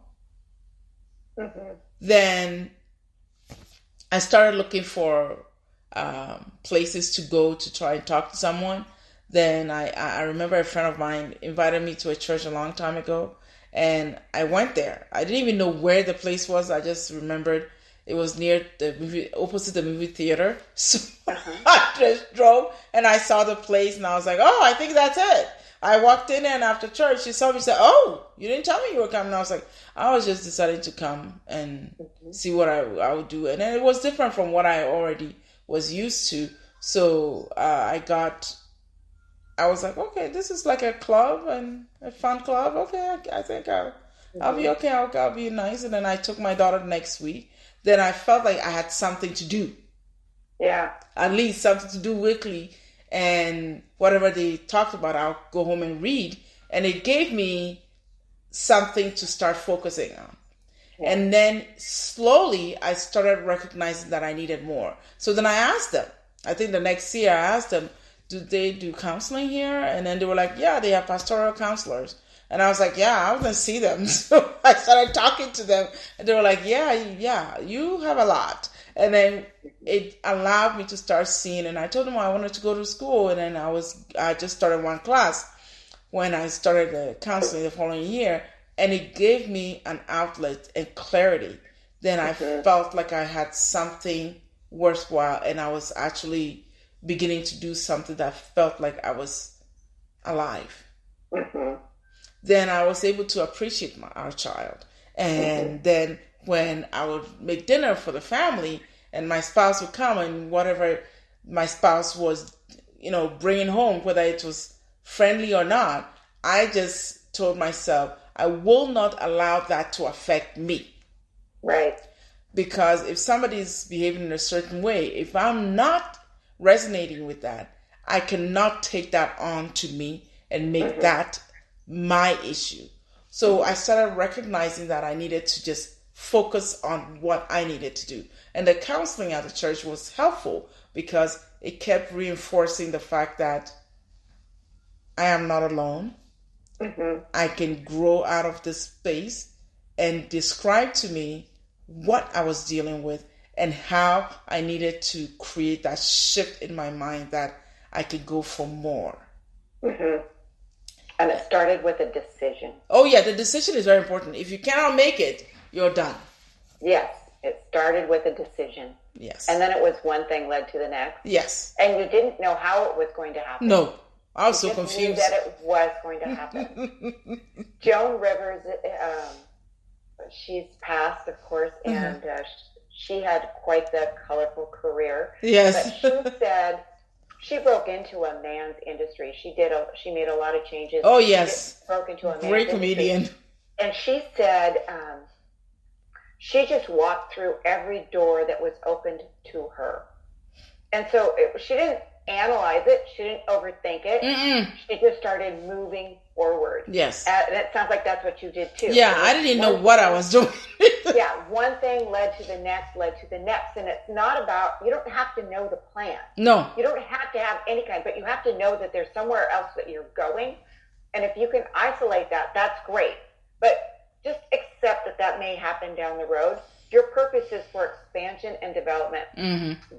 Then I started looking for places to go to try and talk to someone. Then I remember a friend of mine invited me to a church a long time ago, and I went there. I didn't even know where the place was. I just remembered it was near opposite the movie theater. So I just drove and I saw the place, and I was like, oh, I think that's it. I walked in, and after church, she saw me and said, oh, you didn't tell me you were coming. And I was like, I was just deciding to come and see what I would do. And then it was different from what I already was used to. So I was like, okay, this is like a club and a fun club. Okay, I think I'll be okay. I'll be nice. And then I took my daughter next week. Then I felt like I had something to do. Yeah. At least something to do weekly. And whatever they talked about, I'll go home and read. And it gave me something to start focusing on. Yeah. And then slowly I started recognizing that I needed more. So then I asked them, I think the next year I asked them, do they do counseling here? And then they were like, yeah, they have pastoral counselors. And I was like, yeah, I want to see them. So I started talking to them, and they were like, yeah, you have a lot. And then it allowed me to start seeing, and I told them I wanted to go to school. And then I just started one class when I started the counseling the following year, and it gave me an outlet and clarity. Then I felt like I had something worthwhile, and I was actually beginning to do something that felt like I was alive. Then I was able to appreciate our child. And then when I would make dinner for the family, and my spouse would come, and whatever my spouse was, bringing home, whether it was friendly or not, I just told myself, I will not allow that to affect me. Right. Because if somebody's behaving in a certain way, if I'm not resonating with that, I cannot take that on to me and make that my issue. So I started recognizing that I needed to just focus on what I needed to do. And the counseling at the church was helpful because it kept reinforcing the fact that I am not alone. I can grow out of this space and describe to me what I was dealing with and how I needed to create that shift in my mind that I could go for more. And it started with a decision. Oh yeah, the decision is very important. If you cannot make it, you're done. Yes, it started with a decision. Yes. And then it was one thing led to the next. Yes. And you didn't know how it was going to happen. No, I was you so just confused. Knew that it was going to happen. Joan Rivers, she's passed, of course, and she had quite the colorful career. Yes. But she said she broke into a man's industry. She made a lot of changes. Oh yes. Broke into a man's great comedian. Industry. And she said she just walked through every door that was opened to her. And so she didn't analyze it. She didn't overthink it. She just started moving forward. Yes. And it sounds like that's what you did too. Yeah, I didn't even know what I was doing. Yeah, one thing led to the next, and it's not about, you don't have to know the plan. No. You don't have to have any kind, but you have to know that there's somewhere else that you're going. And if you can isolate that, that's great. But just accept that may happen down the road. Your purpose is for expansion and development.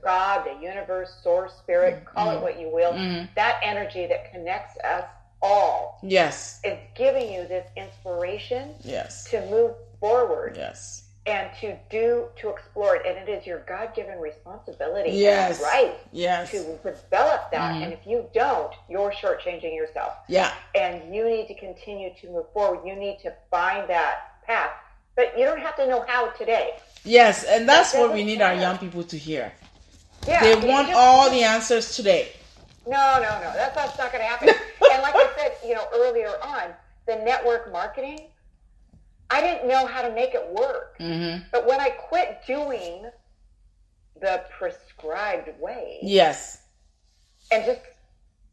God, the universe, source, spirit, call it what you will. That energy that connects us all yes, is giving you this inspiration yes, to move forward. Yes. And to explore it. And it is your God-given responsibility. Yes. And right. Yes. To develop that. And if you don't, you're shortchanging yourself. Yeah. And you need to continue to move forward. You need to find that path. But you don't have to know how today. Yes, and that's what we need our young people to hear. Yeah. They want all the answers today. No. That's not going to happen. And like I said, earlier on, the network marketing, I didn't know how to make it work. But when I quit doing the prescribed way, yes, and just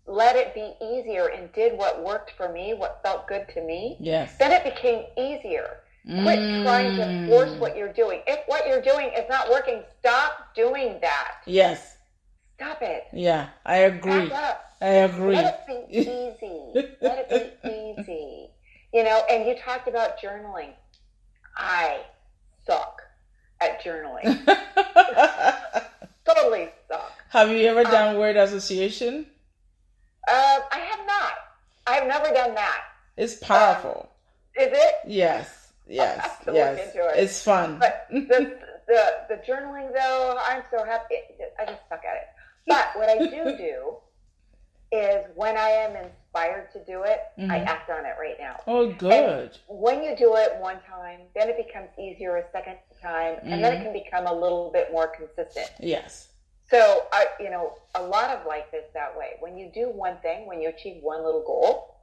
let it be easier and did what worked for me, what felt good to me, yes, then it became easier. Quit trying to force what you're doing. If what you're doing is not working, stop doing that. Yes. Stop it. Yeah, I agree. Back up. I agree. Let it be easy. Let it be easy. And you talked about journaling. I suck at journaling. Totally suck. Have you ever done word association? I have not. I have never done that. It's powerful. Is it? Yes. I'll have to look into it. It's fun. But the journaling, though, I'm so happy. I just suck at it. But what I do is when I am inspired to do it, I act on it right now. Oh, good. And when you do it one time, then it becomes easier a second time, and then it can become a little bit more consistent. Yes. So, a lot of life is that way. When you do one thing, when you achieve one little goal,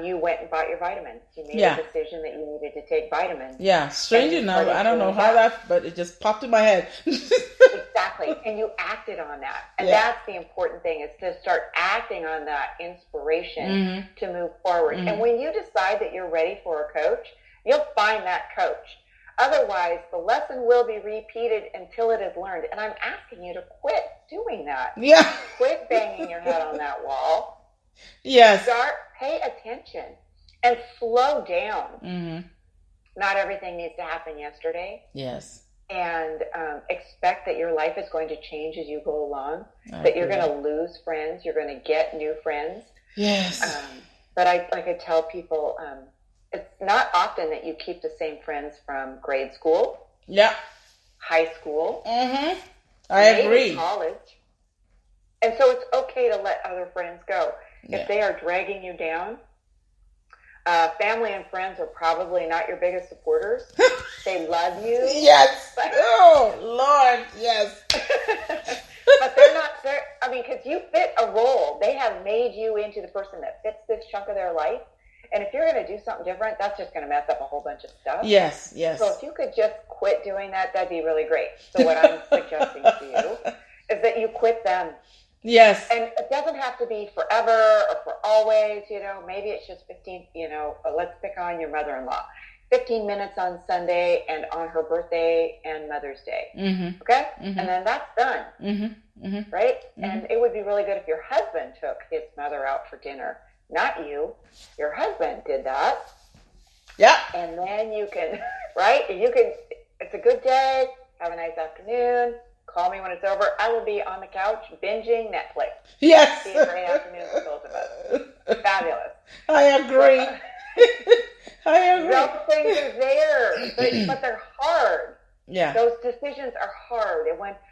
you went and bought your vitamins. You made a decision that you needed to take vitamins. Yeah, strange enough, I don't know how that, but it just popped in my head. Exactly, and you acted on that. And that's the important thing, is to start acting on that inspiration to move forward. And when you decide that you're ready for a coach, you'll find that coach. Otherwise, the lesson will be repeated until it is learned. And I'm asking you to quit doing that. Yeah. Quit banging your head on that wall. Yes. Pay attention and slow down. Not everything needs to happen yesterday. Yes. And expect that your life is going to change as you go along. That you're going to lose friends. You're going to get new friends. Yes. But I tell people, it's not often that you keep the same friends from grade school. Yeah. High school. I agree. College. And so it's okay to let other friends go. Yeah. If they are dragging you down, family and friends are probably not your biggest supporters. They love you. Yes. Oh, Lord, yes. But they're not there. I mean, because you fit a role. They have made you into the person that fits this chunk of their life. And if you're going to do something different, that's just going to mess up a whole bunch of stuff. Yes. So if you could just quit doing that, that'd be really great. So what I'm suggesting to you is that you quit them. Yes. And it doesn't have to be forever or for always, maybe it's just 15, let's pick on your mother-in-law. 15 minutes on Sunday and on her birthday and Mother's Day. Okay? And then that's done. Right? And it would be really good if your husband took his mother out for dinner. not you. Your husband did that. Yeah. And then you can, right? It's a good day. Have a nice afternoon. Call me when it's over. I will be on the couch binging Netflix. Yes. Be a great afternoon for both of us. Fabulous. I agree. I agree. Those things are there, but they're hard. Yeah. Those decisions are hard,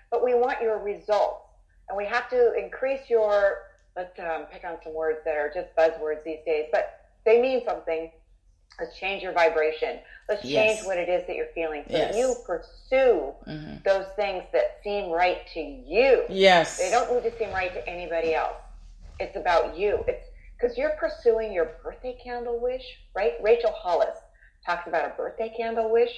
but we want your results, and we have to increase your. Let's pick on some words that are just buzzwords these days, but they mean something. Let's change your vibration. Let's change what it is that you're feeling. So you pursue those things that seem right to you. Yes. They don't need to seem right to anybody else. It's about you. It's because you're pursuing your birthday candle wish, right? Rachel Hollis talks about a birthday candle wish.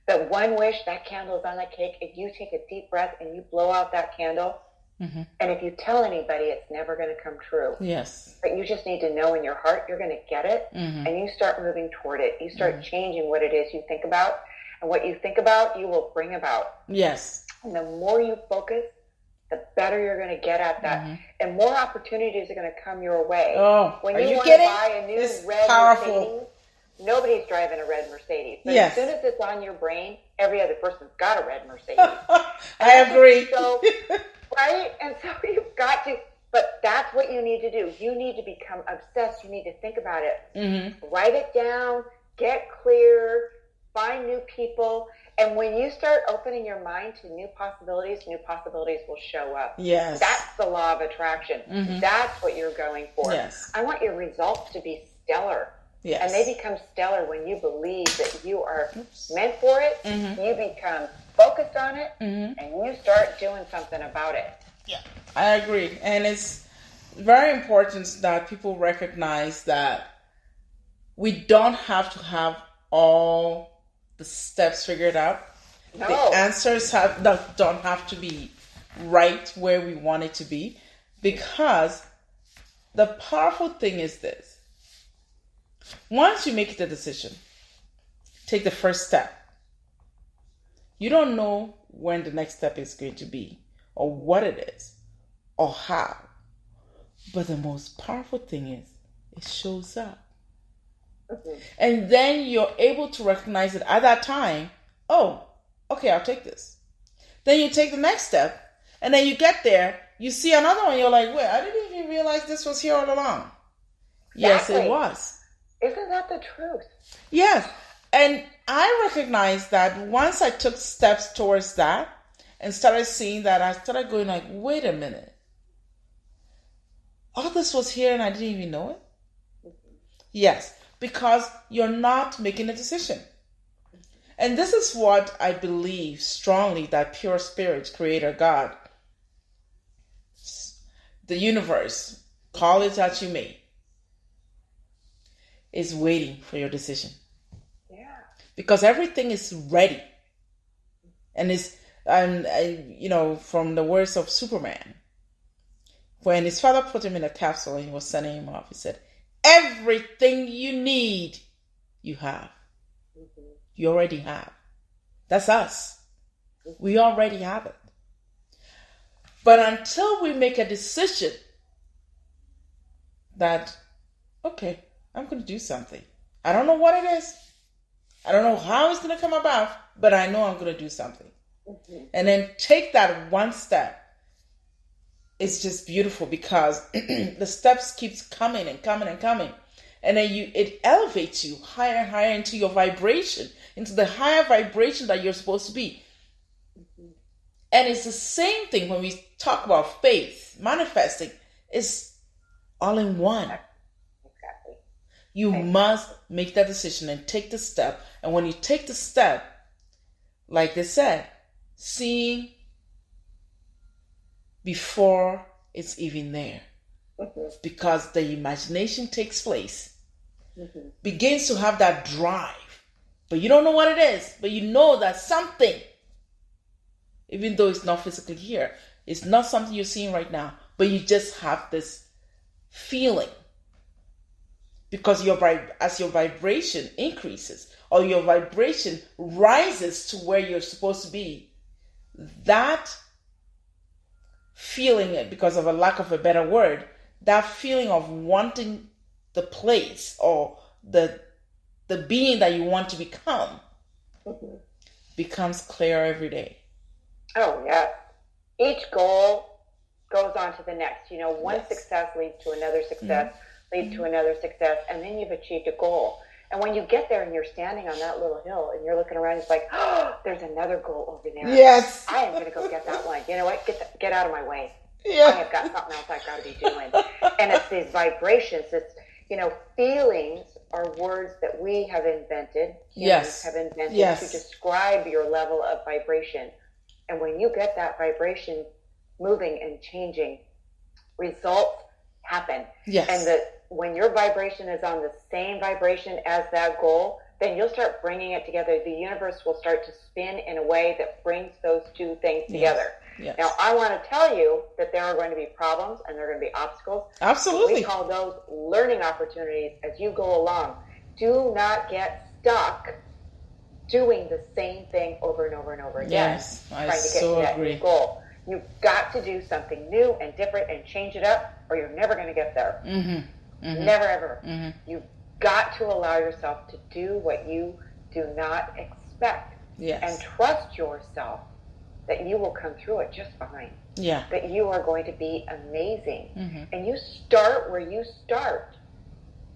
That one wish, that candle is on that cake. If you take a deep breath and you blow out that candle, and if you tell anybody, it's never going to come true. Yes. But you just need to know in your heart you're going to get it, and you start moving toward it. You start changing what it is you think about, and what you think about, you will bring about. Yes. And the more you focus, the better you're going to get at that, and more opportunities are going to come your way. Oh, when are you want kidding? To buy a new it's red powerful. Mercedes, nobody's driving a red Mercedes. But as soon as it's on your brain, every other person's got a red Mercedes. I agree. So, right? And so you've got to, but that's what you need to do. You need to become obsessed. You need to think about it. Write it down, get clear, find new people. And when you start opening your mind to new possibilities will show up. Yes. That's the law of attraction. That's what you're going for. Yes. I want your results to be stellar. Yes. And they become stellar when you believe that you are meant for it. You become focused on it, and you start doing something about it. Yeah, I agree. And it's very important that people recognize that we don't have to have all the steps figured out. No. The answers don't have to be right where we want it to be, because the powerful thing is this. Once you make the decision, take the first step. You don't know when the next step is going to be, or what it is, or how. But the most powerful thing is, it shows up. And then you're able to recognize it at that time. Oh, okay, I'll take this. Then you take the next step, and then you get there, you see another one, you're like, wait, I didn't even realize this was here all along. Exactly. Yes, it was. Isn't that the truth? Yes. And I recognized that once I took steps towards that and started seeing that, I started going like, wait a minute. All this was here and I didn't even know it? Yes, because you're not making a decision. And this is what I believe strongly, that pure spirit, creator, God, the universe, call it as you may, is waiting for your decision. Yeah. Because everything is ready. And it's, from the words of Superman, when his father put him in a capsule and he was sending him off, he said, everything you need, you have. You already have. That's us. We already have it. But until we make a decision that, okay, I'm going to do something. I don't know what it is. I don't know how it's going to come about, but I know I'm going to do something. And then take that one step. It's just beautiful, because the steps keeps coming and coming and coming. And then it elevates you higher and higher into your vibration, into the higher vibration that you're supposed to be. And it's the same thing when we talk about faith, manifesting. It's all in one. You must make that decision and take the step. And when you take the step, like they said, seeing before it's even there. Because the imagination takes place, begins to have that drive. But you don't know what it is, but you know that something, even though it's not physically here, it's not something you're seeing right now, but you just have this feeling. Because as your vibration increases, or your vibration rises to where you're supposed to be, that feeling, because of a lack of a better word, that feeling of wanting the place or the being that you want to become becomes clear every day. Oh, yeah. Each goal goes on to the next. One success leads to another success, leads to another success, and then you've achieved a goal. And when you get there and you're standing on that little hill and you're looking around, it's like, oh, there's another goal over there. Yes. I am going to go get that one. You know what? Get out of my way. Yeah. I have got something else I've got to be doing. And it's these vibrations. It's, feelings are words that we have invented. Humans have invented to describe your level of vibration. And when you get that vibration moving and changing, results happen. Yes. And when your vibration is on the same vibration as that goal, then you'll start bringing it together. The universe will start to spin in a way that brings those two things together. Yes. Now, I want to tell you that there are going to be problems and there are going to be obstacles. Absolutely. We call those learning opportunities as you go along. Do not get stuck doing the same thing over and over and over again. Yes, I so agree. Goal. You've got to do something new and different and change it up, or you're never going to get there. Never, ever. You've got to allow yourself to do what you do not expect. Yes. And trust yourself that you will come through it just fine. Yeah. That you are going to be amazing. And you start where you start.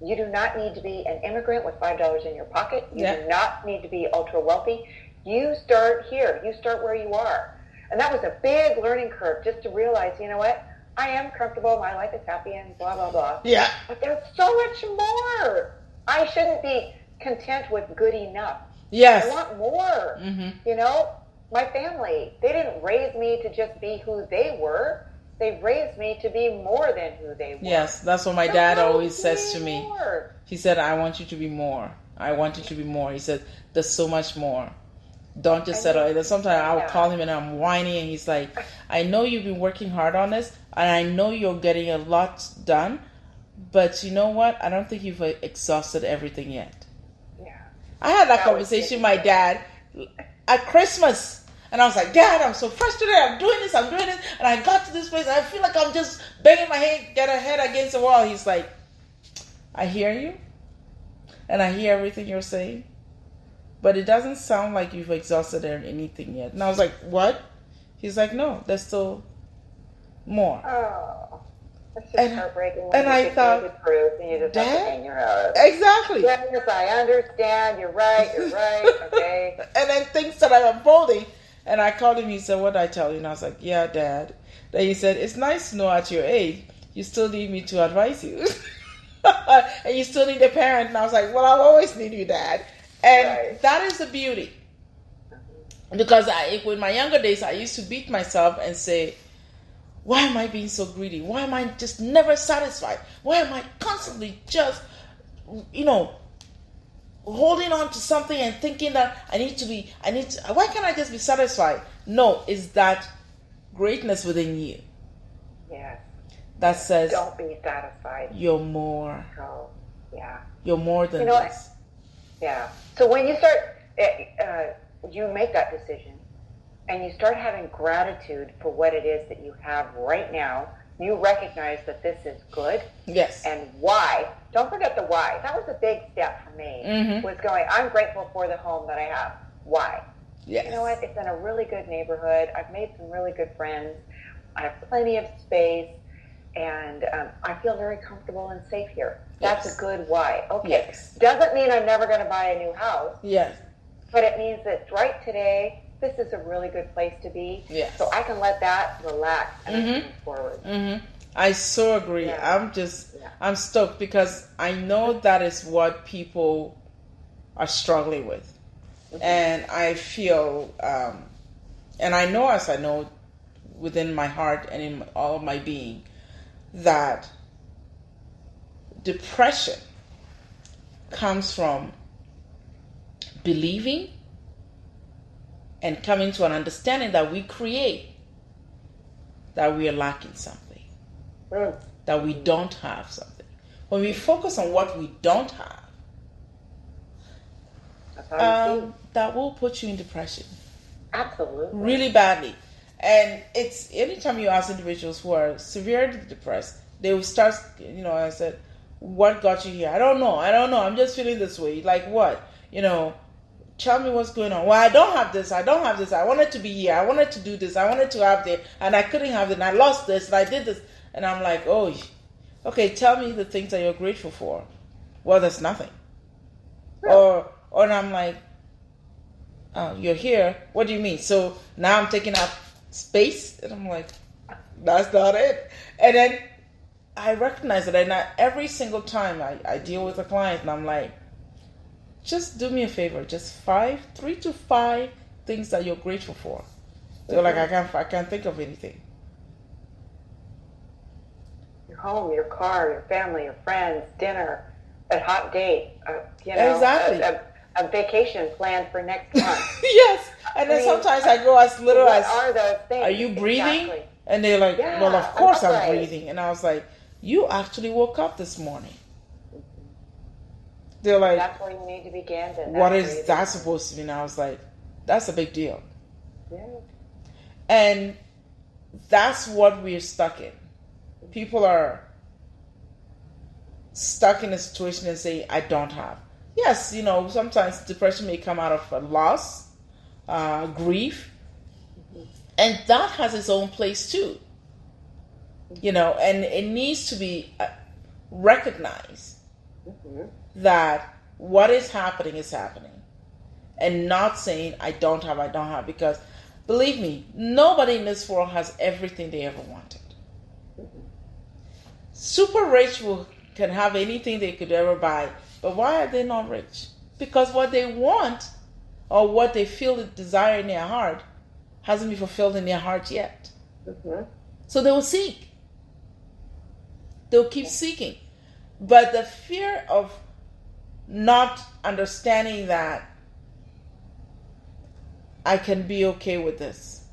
You do not need to be an immigrant with $5 in your pocket. You do not need to be ultra wealthy. You start here. You start where you are. And that was a big learning curve just to realize, you know what? I am comfortable. My life is happy and blah, blah, blah. Yeah. But there's so much more. I shouldn't be content with good enough. Yes. I want more. My family, they didn't raise me to just be who they were. They raised me to be more than who they were. Yes, that's what my dad always says to me. He said, I want you to be more. I want you to be more. He said, there's so much more. Don't just settle. And sometimes I'll call him and I'm whining and he's like, I know you've been working hard on this and I know you're getting a lot done, but you know what? I don't think you've exhausted everything yet. Yeah. I had that conversation with my dad at Christmas. And I was like, Dad, I'm so frustrated. I'm doing this. And I got to this place. And I feel like I'm just banging my head against the wall. He's like, I hear you. And I hear everything you're saying. But it doesn't sound like you've exhausted anything yet. And I was like, what? He's like, no, there's still more. Oh, that's just heartbreaking. And I thought, the truth and you just have to hang your head. Exactly. Yes, I understand. You're right. Okay. And then things that are unfolding. And I called him, he said, what did I tell you? And I was like, yeah, Dad. Then he said, it's nice to know at your age, you still need me to advise you. And you still need a parent. And I was like, well, I'll always need you, Dad. And that is the beauty. Because in my younger days, I used to beat myself and say, why am I being so greedy? Why am I just never satisfied? Why am I constantly just, holding on to something and thinking that why can't I just be satisfied? No, it's that greatness within you. Yes. That says, don't be satisfied. You're more. Oh, yeah. You're more than this. Yeah. So when you start, you make that decision and you start having gratitude for what it is that you have right now, you recognize that this is good. Yes. And why. Don't forget the why. That was a big step for me. Was going, I'm grateful for the home that I have. Why? Yes. You know what? It's in a really good neighborhood. I've made some really good friends. I have plenty of space. And I feel very comfortable and safe here. That's a good why. Okay. Yes. Doesn't mean I'm never going to buy a new house. Yes. But it means that right today, this is a really good place to be. Yes. So I can let that relax and I can move forward. I so agree. Yeah. I'm stoked because I know that is what people are struggling with. And I feel, and I know within my heart and in all of my being, that depression comes from believing and coming to an understanding that we create that we are lacking something, that we don't have something. When we focus on what we don't have, that will put you in depression. Absolutely. Really badly. And it's anytime you ask individuals who are severely depressed, they will start, I said, what got you here? I don't know. I'm just feeling this way. Like what? Tell me what's going on. Well, I don't have this. I wanted to be here. I wanted to do this. I wanted to have this. And I couldn't have it. And I lost this. And I did this. And I'm like, oh, okay, tell me the things that you're grateful for. Well, there's nothing. Or and I'm like, oh, you're here. What do you mean? So now I'm taking up space. And I'm like, that's not it. And then I recognize it. And every single time I deal with a client, and I'm like, just do me a favor. Just 3 to 5 things that you're grateful for. They're like, I can't think of anything. Your home, your car, your family, your friends, dinner, a hot date, exactly. A vacation planned for next month. Yes. And then sometimes I go as little as, are those things? Are you breathing? Exactly. And they're like, well, of course I'm right. breathing. And I was like, you actually woke up this morning. They're like, that's where you need to begin. What is that supposed to mean? I was like, that's a big deal. Yeah. And that's what we're stuck in. People are stuck in a situation and say, I don't have. Yes, sometimes depression may come out of a loss, grief, and that has its own place too. And it needs to be recognized that what is happening, and not saying I don't have, because believe me, nobody in this world has everything they ever wanted. Super rich can have anything they could ever buy, but why are they not rich? Because what they want, or what they feel the desire in their heart, hasn't been fulfilled in their heart yet. So they will seek. They'll keep seeking. But the fear of not understanding that I can be okay with this,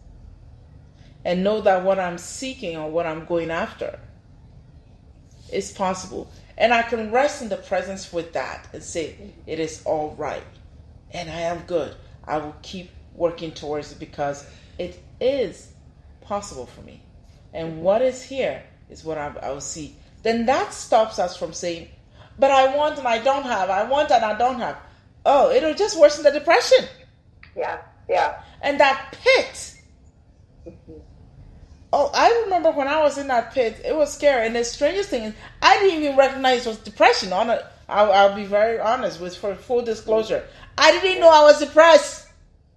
and know that what I'm seeking or what I'm going after is possible, and I can rest in the presence with that and say it is all right, and I am good. I will keep working towards it because it is possible for me, and what is here is what I will see. Then that stops us from saying, but I want and I don't have. I want and I don't have. Oh, it'll just worsen the depression. Yeah. And that pit. Oh, I remember when I was in that pit, it was scary. And the strangest thing is, I didn't even recognize it was depression. I'll be very honest for full disclosure. I didn't know I was depressed.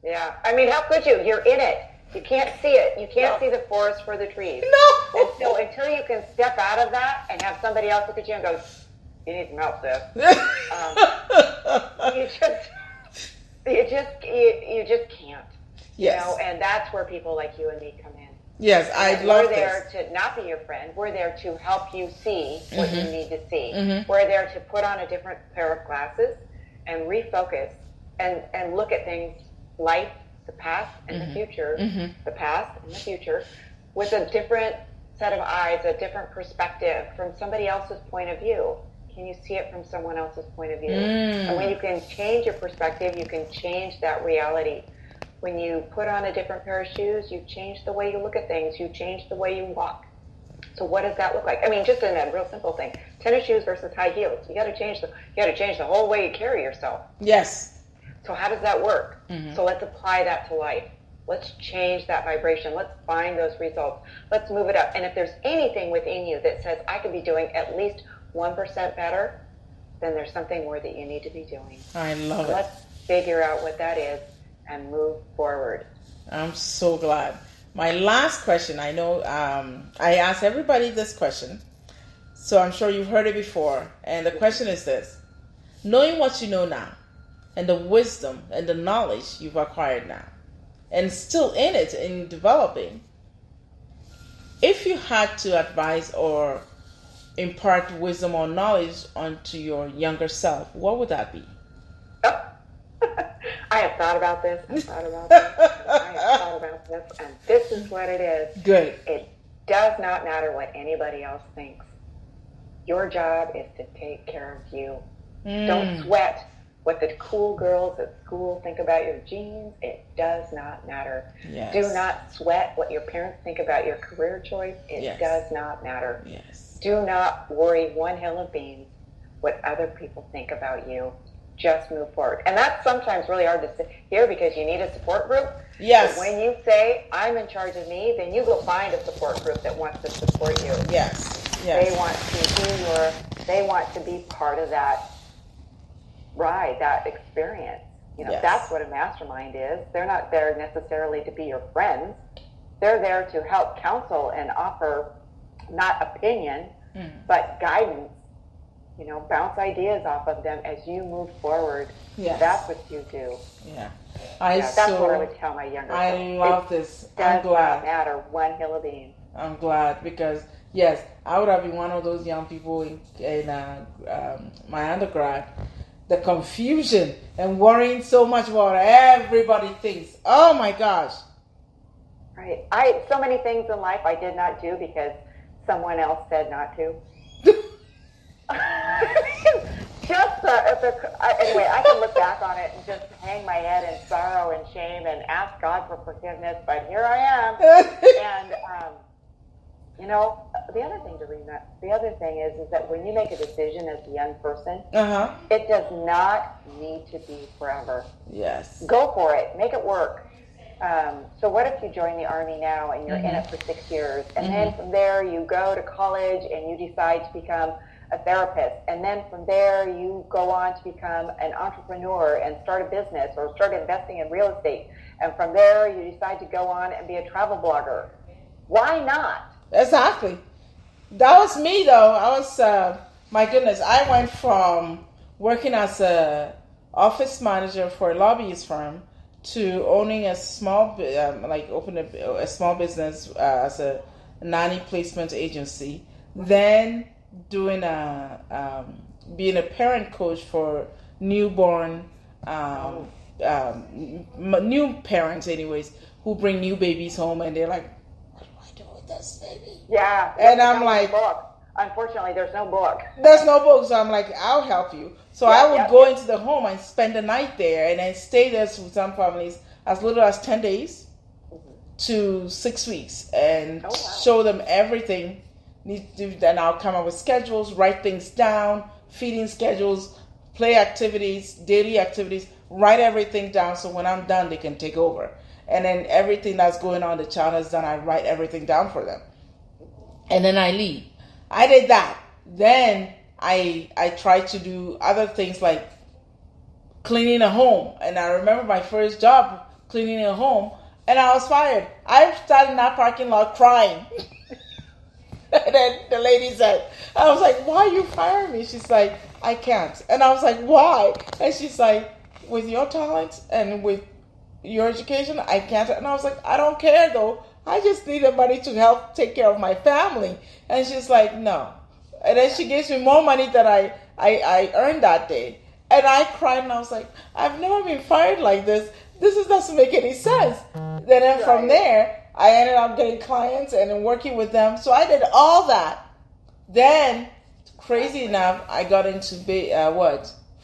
Yeah. I mean, how could you? You're in it. You can't see it. You can't see the forest for the trees. No. And so until you can step out of that and have somebody else look at you and go, you need some help, sis. You just can't. Yes. And that's where people like you and me come in. Yes, I love We're there this. to not be your friend. We're there to help you see what you need to see. Mm-hmm. We're there to put on a different pair of glasses and refocus and look at things, life, the past and the future, the past and the future, with a different set of eyes, a different perspective from somebody else's point of view. Can you see it from someone else's point of view? And when you can change your perspective, you can change that reality. When you put on a different pair of shoes, you change the way you look at things. You change the way you walk. So what does that look like? I mean, just in a real simple thing, tennis shoes versus high heels. You got to change the whole way you carry yourself. Yes. So how does that work? So let's apply that to life. Let's change that vibration. Let's find those results. Let's move it up. And if there's anything within you that says I could be doing at least 1% better, then there's something more that you need to be doing. I love it. Let's figure out what that is and move forward. I'm so glad. My last question, I know I ask everybody this question, so I'm sure you've heard it before. And the question is this: knowing what you know now, and the wisdom and the knowledge you've acquired now, and still in it, in developing, if you had to advise or impart wisdom or knowledge onto your younger self, what would that be? Oh. I have thought about this. And this is what it is. Good. It does not matter what anybody else thinks. Your job is to take care of you. Don't sweat what the cool girls at school think about your jeans. It does not matter. Yes. Do not sweat what your parents think about your career choice. It does not matter. Yes. Do not worry one hill of beans what other people think about you. Just move forward. And that's sometimes really hard to hear because you need a support group. Yes. But when you say, I'm in charge of me, then you go find a support group that wants to support you. Yes. They want to be part of that ride, that experience. Yes. That's what a mastermind is. They're not there necessarily to be your friends. They're there to help counsel and offer not opinion, but guidance. Bounce ideas off of them as you move forward. Yes. That's what you do. Yeah. That's what I would tell my younger I self. love this. I'm glad. Does not matter one hill of beans. I'm glad because, yes, I would have been one of those young people in my undergrad. The confusion and worrying so much about what everybody thinks. Oh, my gosh. Right. So many things in life I did not do because someone else said not to. Anyway, I can look back on it and just hang my head in sorrow and shame and ask God for forgiveness, but here I am. And, the other thing is that when you make a decision as a young person, it does not need to be forever. Yes. Go for it. Make it work. So what if you join the Army now and you're in it for 6 years, and then from there you go to college and you decide to become a therapist, and then from there you go on to become an entrepreneur and start a business or start investing in real estate, and from there you decide to go on and be a travel blogger. Why not? Exactly. That was me, though. I was, my goodness, I went from working as a office manager for a lobbyist firm to owning a small, opening a small business as a nanny placement agency, then doing being a parent coach for newborn, new parents, anyways, who bring new babies home, and they're like, "What do I do with this baby?" Yeah, and I'm like, book. Unfortunately, there's no book. There's no book, so I'm like, I'll help you. So I would go into the home and spend the night there, and then stay there with some families as little as 10 days to 6 weeks, and show them everything. Then I'll come up with schedules, write things down, feeding schedules, play activities, daily activities, write everything down so when I'm done, they can take over. And then everything that's going on, the child has done, I write everything down for them. And then I leave. I did that. Then I tried to do other things like cleaning a home. And I remember my first job cleaning a home, and I was fired. I started in that parking lot crying. And then the lady said, I was like, "Why are you firing me?" She's like, "I can't." And I was like, "Why?" And she's like, "With your talent and with your education, I can't." And I was like, "I don't care though. I just need the money to help take care of my family." And she's like, "No." And then she gives me more money than I earned that day. And I cried, and I was like, "I've never been fired like this. This doesn't make any sense." Then from there, I ended up getting clients and working with them. So I did all that. Then, crazy enough, I got into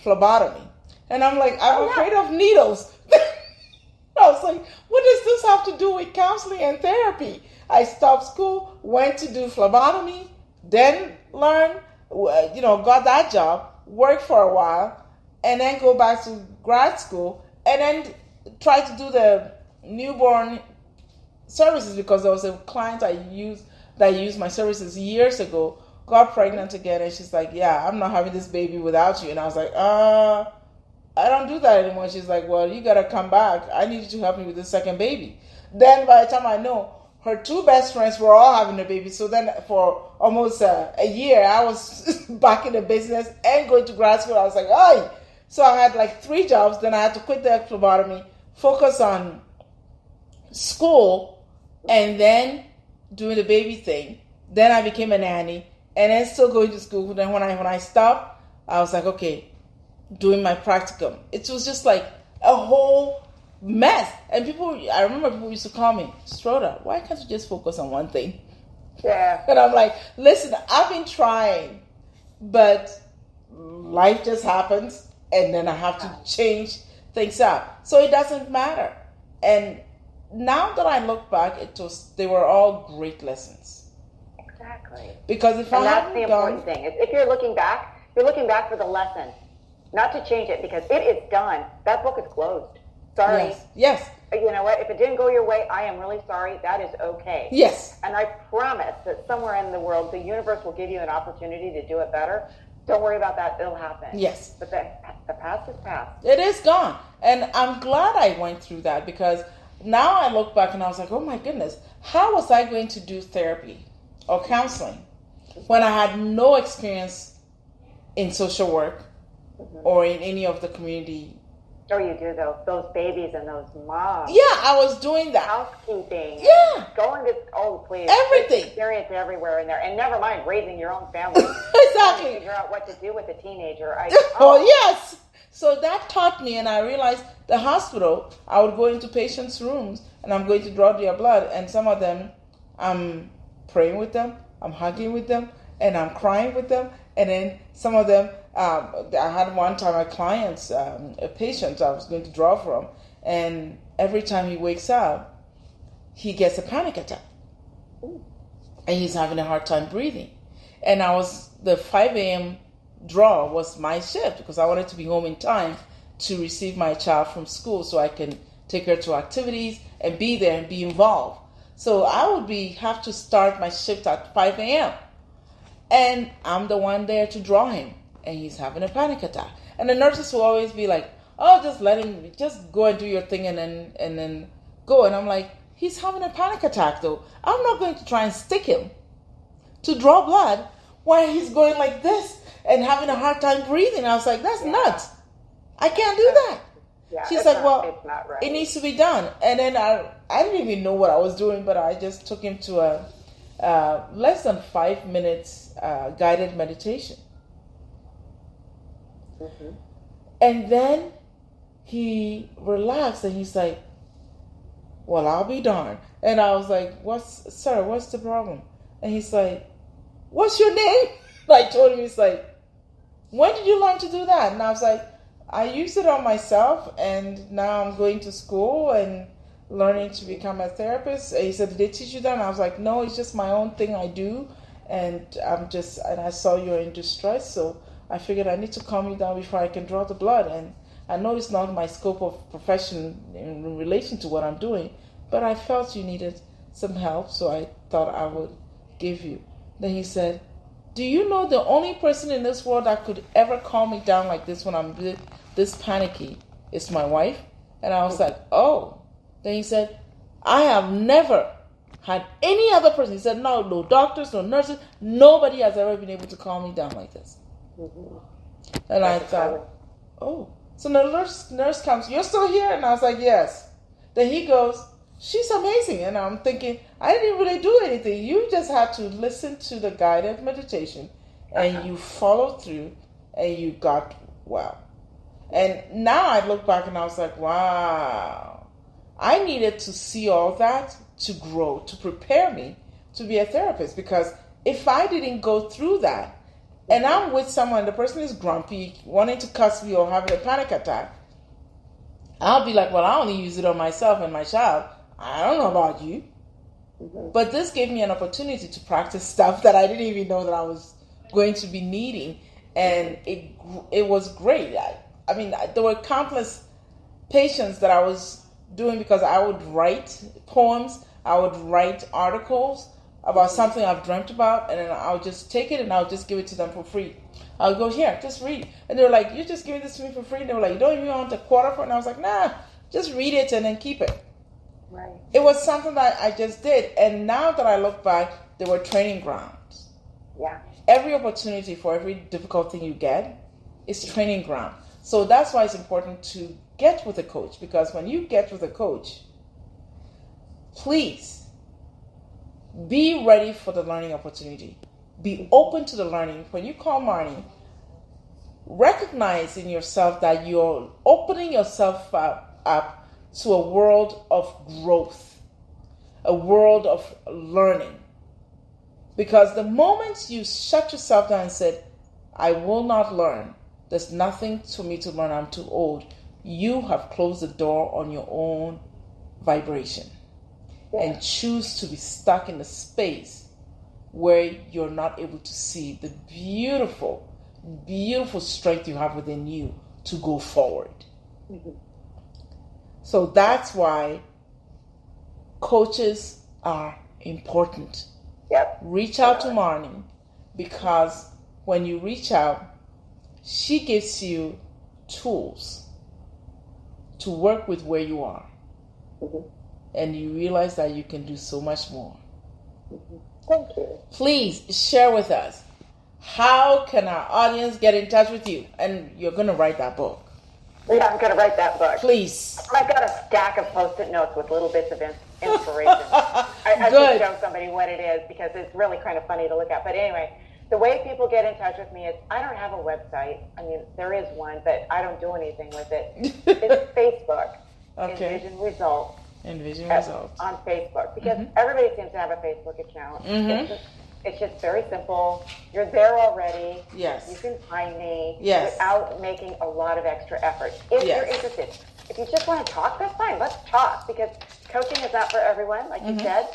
phlebotomy. And I'm like, I'm afraid of needles. I was like, what does this have to do with counseling and therapy? I stopped school, went to do phlebotomy, then learned, got that job, worked for a while, and then go back to grad school, and then try to do the newborn services because there was a client that used my services years ago, got pregnant again, and she's like, "Yeah, I'm not having this baby without you." And I was like, I don't do that anymore. She's like, "Well, you gotta come back. I need you to help me with the second baby." Then by the time I know, her two best friends were all having a baby. So then for almost a year, I was back in the business and going to grad school. I was like, "Oh!" So I had like 3 jobs. Then I had to quit the phlebotomy, focus on school, and then doing the baby thing. Then I became a nanny, and then still going to school. Then when I stopped, I was like, okay, doing my practicum. It was just like a whole mess. And I remember people used to call me, "Stroda, why can't you just focus on one thing?" Yeah. And I'm like, listen, I've been trying, but life just happens, and then I have to change things up. So it doesn't matter. And now that I look back, they were all great lessons. Exactly. Because if I hadn't that's the important thing. If you're looking back, You're looking back for the lesson, not to change it, because it is done. That book is closed. Sorry. Yes. You know what? If it didn't go your way, I am really sorry. That is okay. Yes. And I promise that somewhere in the world, the universe will give you an opportunity to do it better. Don't worry about that. It'll happen. Yes. But the past is past. It is gone. And I'm glad I went through that, because now I look back and I was like, oh my goodness, how was I going to do therapy or counseling when I had no experience in social work or in any of the community? Oh, you do those babies and those moms. Yeah, I was doing that. Housekeeping. Yeah. Going to, please. Everything. Experience everywhere in there. And never mind raising your own family. Exactly. Figure out what to do with a teenager. Oh, yes. So that taught me, and I realized the hospital, I would go into patients' rooms and I'm going to draw their blood, and some of them, I'm praying with them, I'm hugging with them, and I'm crying with them, and then some of them, I had one time a client, a patient I was going to draw from, and every time he wakes up, he gets a panic attack. And he's having a hard time breathing. And the 5 a.m. draw was my shift, because I wanted to be home in time to receive my child from school so I can take her to activities and be there and be involved. So I would have to start my shift at 5 a.m. And I'm the one there to draw him. And he's having a panic attack. And the nurses will always be like, oh, just go and do your thing and then go. And I'm like, he's having a panic attack though. I'm not going to try and stick him to draw blood while he's going like this and having a hard time breathing. I was like, that's nuts. I can't do that. Yeah, she's like, it's not right. It needs to be done. And then I didn't even know what I was doing, but I just took him to a less than 5 minutes guided meditation. Mm-hmm. And then he relaxed and he's like, well, I'll be darned. And I was like, what's the problem? And he's like, what's your name? I told him, he's like, when did you learn to do that? And I was like, I used it on myself, and now I'm going to school and learning to become a therapist. And he said, did they teach you that? And I was like, no, it's just my own thing I do. And I saw you're in distress, so I figured I need to calm you down before I can draw the blood. And I know it's not my scope of profession in relation to what I'm doing, but I felt you needed some help, so I thought I would give you. Then he said, do you know the only person in this world that could ever calm me down like this when I'm this panicky is my wife? And I was like, oh. Then he said, I have never had any other person. He said, no doctors, no nurses, nobody has ever been able to calm me down like this. Mm-hmm. And I thought, oh. So the nurse comes, you're still here? And I was like, yes. Then he goes, she's amazing. And I'm thinking, I didn't really do anything. You just had to listen to the guided meditation and you followed through and you got well. And now I look back and I was like, wow. I needed to see all that to grow, to prepare me to be a therapist. Because if I didn't go through that, and I'm with someone, the person is grumpy, wanting to cuss me or having a panic attack, I'll be like, well, I only use it on myself and my child. I don't know about you. Mm-hmm. But this gave me an opportunity to practice stuff that I didn't even know that I was going to be needing. And it was great. I mean, there were countless patients that I was doing because I would write poems, I would write articles about something I've dreamt about, and then I'll just take it and I'll just give it to them for free. I'll go, here, just read. And they were like, you're just giving this to me for free? And they were like, you don't even want a quarter for it? And I was like, nah, just read it and then keep it. Right. It was something that I just did. And now that I look back, they were training grounds. Yeah. Every opportunity for every difficult thing you get is training ground. So that's why it's important to get with a coach, because when you get with a coach, please be ready for the learning opportunity. Be open to the learning. When you call Marnye, recognize in yourself that you're opening yourself up to a world of growth, a world of learning. Because the moment you shut yourself down and said, I will not learn, there's nothing for me to learn, I'm too old, you have closed the door on your own vibration. Yeah. And choose to be stuck in a space where you're not able to see the beautiful beautiful strength you have within you to go forward. So that's why coaches are important. Yep. Reach out to Marnye, because when you reach out, she gives you tools to work with where you are. And you realize that you can do so much more. Thank you. Please share with us, how can our audience get in touch with you? And you're going to write that book. Yeah, I'm going to write that book. Please. I've got a stack of Post-it notes with little bits of inspiration. I Good. should show somebody what it is, because it's really kind of funny to look at. But anyway, the way people get in touch with me is, I don't have a website. I mean, there is one, but I don't do anything with it. It's Facebook. Okay. Envision Results. Envision Results. On Facebook, because everybody seems to have a Facebook account. It's just very simple. You're there already. Yes. You can find me without making a lot of extra effort. If you're interested. If you just want to talk, that's fine. Let's talk, because coaching is not for everyone, like you said.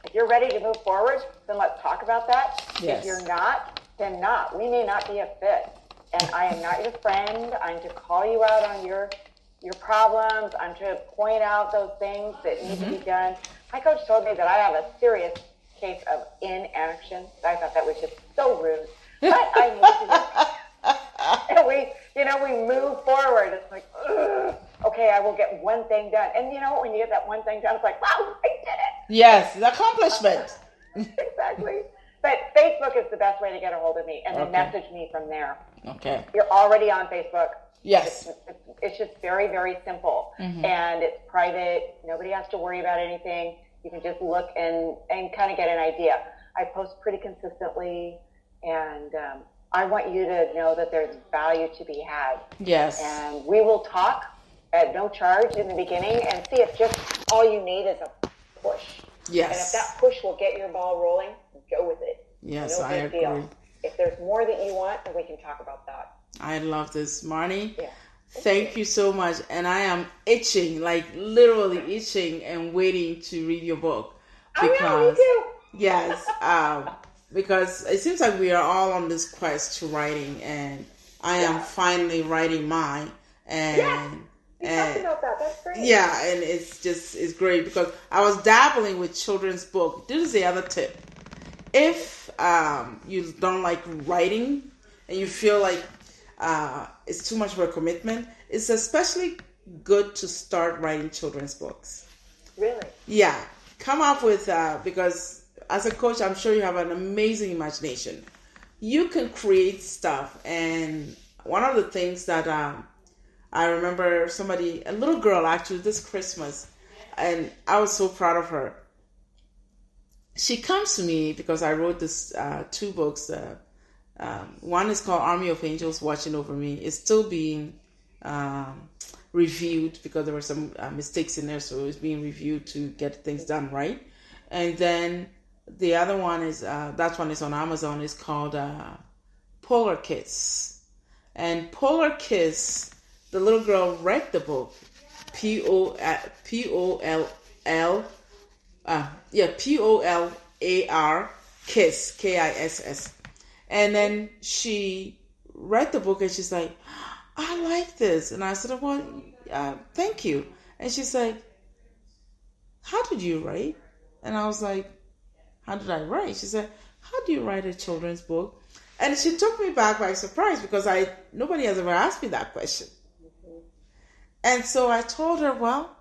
If you're ready to move forward, then let's talk about that. Yes. If you're not, then not. We may not be a fit. And I am not your friend. I'm to call you out on your problems. I'm to point out those things that need to be done. My coach told me that I have a serious case of inaction. I thought that was just so rude. But I moved it. And we move forward. It's like, ugh, okay, I will get one thing done. And you know, when you get that one thing done, it's like, wow, I did it. Yes, the accomplishment. Exactly. But Facebook is the best way to get a hold of me, and then message me from there. Okay. You're already on Facebook. Yes. It's just very, very simple. And it's private. Nobody has to worry about anything. You can just look and kind of get an idea. I post pretty consistently, and I want you to know that there's value to be had. Yes. And we will talk at no charge in the beginning and see if just all you need is a push. Yes. And if that push will get your ball rolling, go with it. Yes, no I big agree. deal. If there's more that you want, then we can talk about that. I love this, Marnye. Yeah. Thank you so much. And I am itching, like literally itching and waiting to read your book. Because, I know, me too. Yes, because it seems like we are all on this quest to writing, and I am finally writing mine. And you talked about that. That's great. Yeah, and it's great, because I was dabbling with children's book. This is the other tip. If you don't like writing and you feel like it's too much of a commitment, it's especially good to start writing children's books. Really? Yeah. Come up with, because as a coach, I'm sure you have an amazing imagination. You can create stuff. And one of the things that I remember a little girl actually this Christmas, and I was so proud of her. She comes to me because I wrote this 2 books. One is called Army of Angels Watching Over Me. It's still being reviewed, because there were some mistakes in there, so it's being reviewed to get things done right. And then the other one is that one is on Amazon. It's called Polar Kiss. And Polar Kiss, the little girl read the book, Polar Kiss, Kiss. And then she read the book and she's like, I like this. And I said, well, thank you. And she's like, how did you write? And I was like, how did I write? She said, how do you write a children's book? And she took me back by surprise, because nobody has ever asked me that question. And so I told her, well,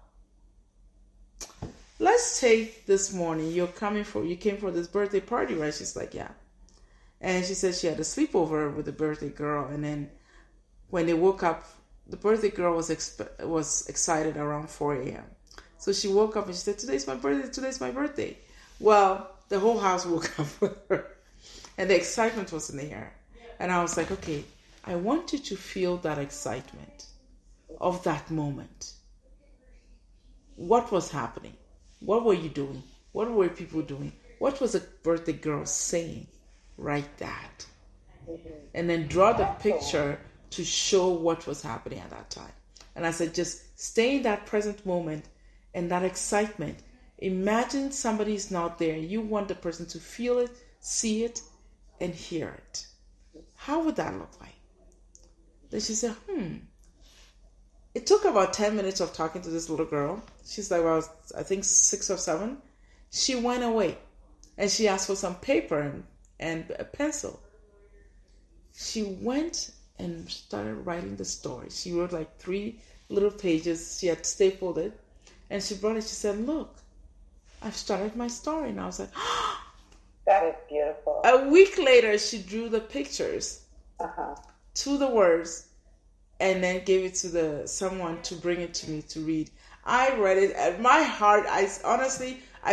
let's take this morning. You came for this birthday party, right? She's like, yeah. And she said she had a sleepover with the birthday girl. And then when they woke up, the birthday girl was excited around 4 a.m. So she woke up and she said, today's my birthday. Well, the whole house woke up with her. And the excitement was in the air. And I was like, okay, I want you to feel that excitement of that moment. What was happening? What were you doing? What were people doing? What was the birthday girl saying? Write that. And then draw the picture to show what was happening at that time. And I said, just stay in that present moment and that excitement. Imagine somebody's not there. You want the person to feel it, see it, and hear it. how would that look like? Then she said, It took about 10 minutes of talking to this little girl. She's like, well, I think 6 or 7. She went away and she asked for some paper and a pencil. She went and started writing the story. She wrote like 3 little pages. She had stapled it and she brought it. She said, look, I've started my story. And I was like, that is beautiful. A week later, she drew the pictures to the words and then gave it to someone to bring it to me to read. I read it and my heart, I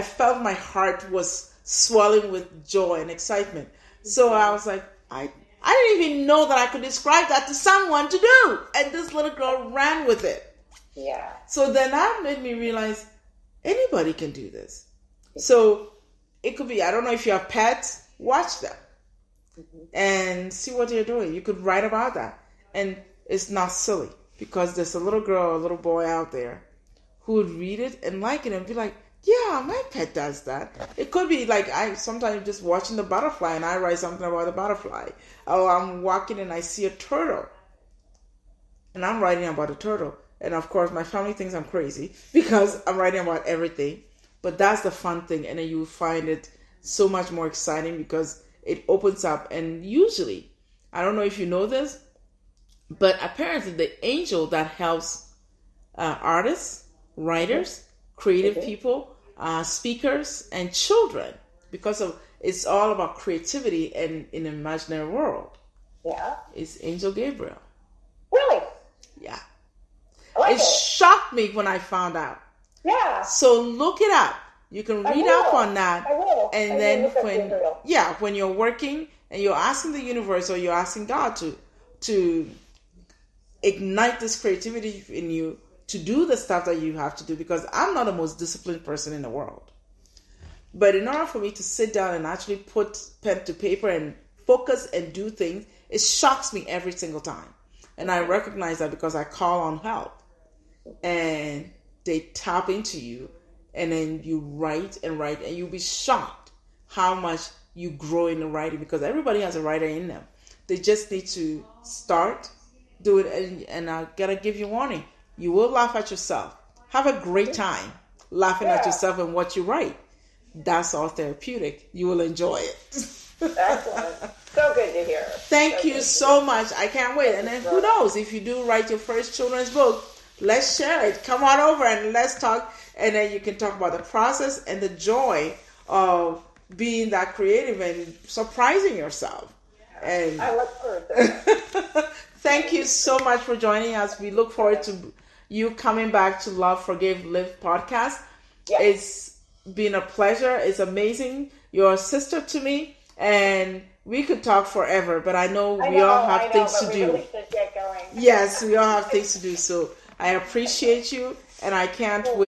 felt my heart was swelling with joy and excitement. So I was like, I didn't even know that I could describe that to someone to do. And this little girl ran with it. Yeah. So then that made me realize anybody can do this. So it could be, I don't know if you have pets, watch them and see what they're doing. You could write about that. And it's not silly because there's a little girl or a little boy out there who would read it and like it and be like, yeah, my pet does that. It could be like I sometimes just watching the butterfly and I write something about the butterfly. Oh, I'm walking and I see a turtle and I'm writing about a turtle. And of course, my family thinks I'm crazy because I'm writing about everything. But that's the fun thing. And then you find it so much more exciting because it opens up. And usually, I don't know if you know this, but apparently the angel that helps artists, writers, creative people, speakers, and children, because of it's all about creativity and in an imaginary world. Yeah. It's Angel Gabriel. Really? Yeah. It Shocked me when I found out. Yeah. So look it up. You can read up on that. I will. And then when you're working and you're asking the universe or you're asking God to ignite this creativity in you to do the stuff that you have to do, because I'm not the most disciplined person in the world. But in order for me to sit down and actually put pen to paper and focus and do things, it shocks me every single time. And I recognize that because I call on help. And they tap into you. And then you write and write. And you'll be shocked how much you grow in the writing. Because everybody has a writer in them. They just need to start, do it. And I gotta give you warning. You will laugh at yourself. Have a great time laughing at yourself and what you write. That's all therapeutic. You will enjoy it. Excellent. So good to hear. Thank you so much. I can't wait. And then who knows, if you do write your first children's book, let's share it. Come on over and let's talk. And then you can talk about the process and the joy of being that creative and surprising yourself. And I look forward to it. Thank you so much for joining us. We look forward to you coming back to Love, Forgive, Live podcast. Yes. It's been a pleasure. It's amazing. You're a sister to me, and we could talk forever, but I know we all have things to do. Really should get going. Yes, we all have things to do. So I appreciate you, and I can't wait.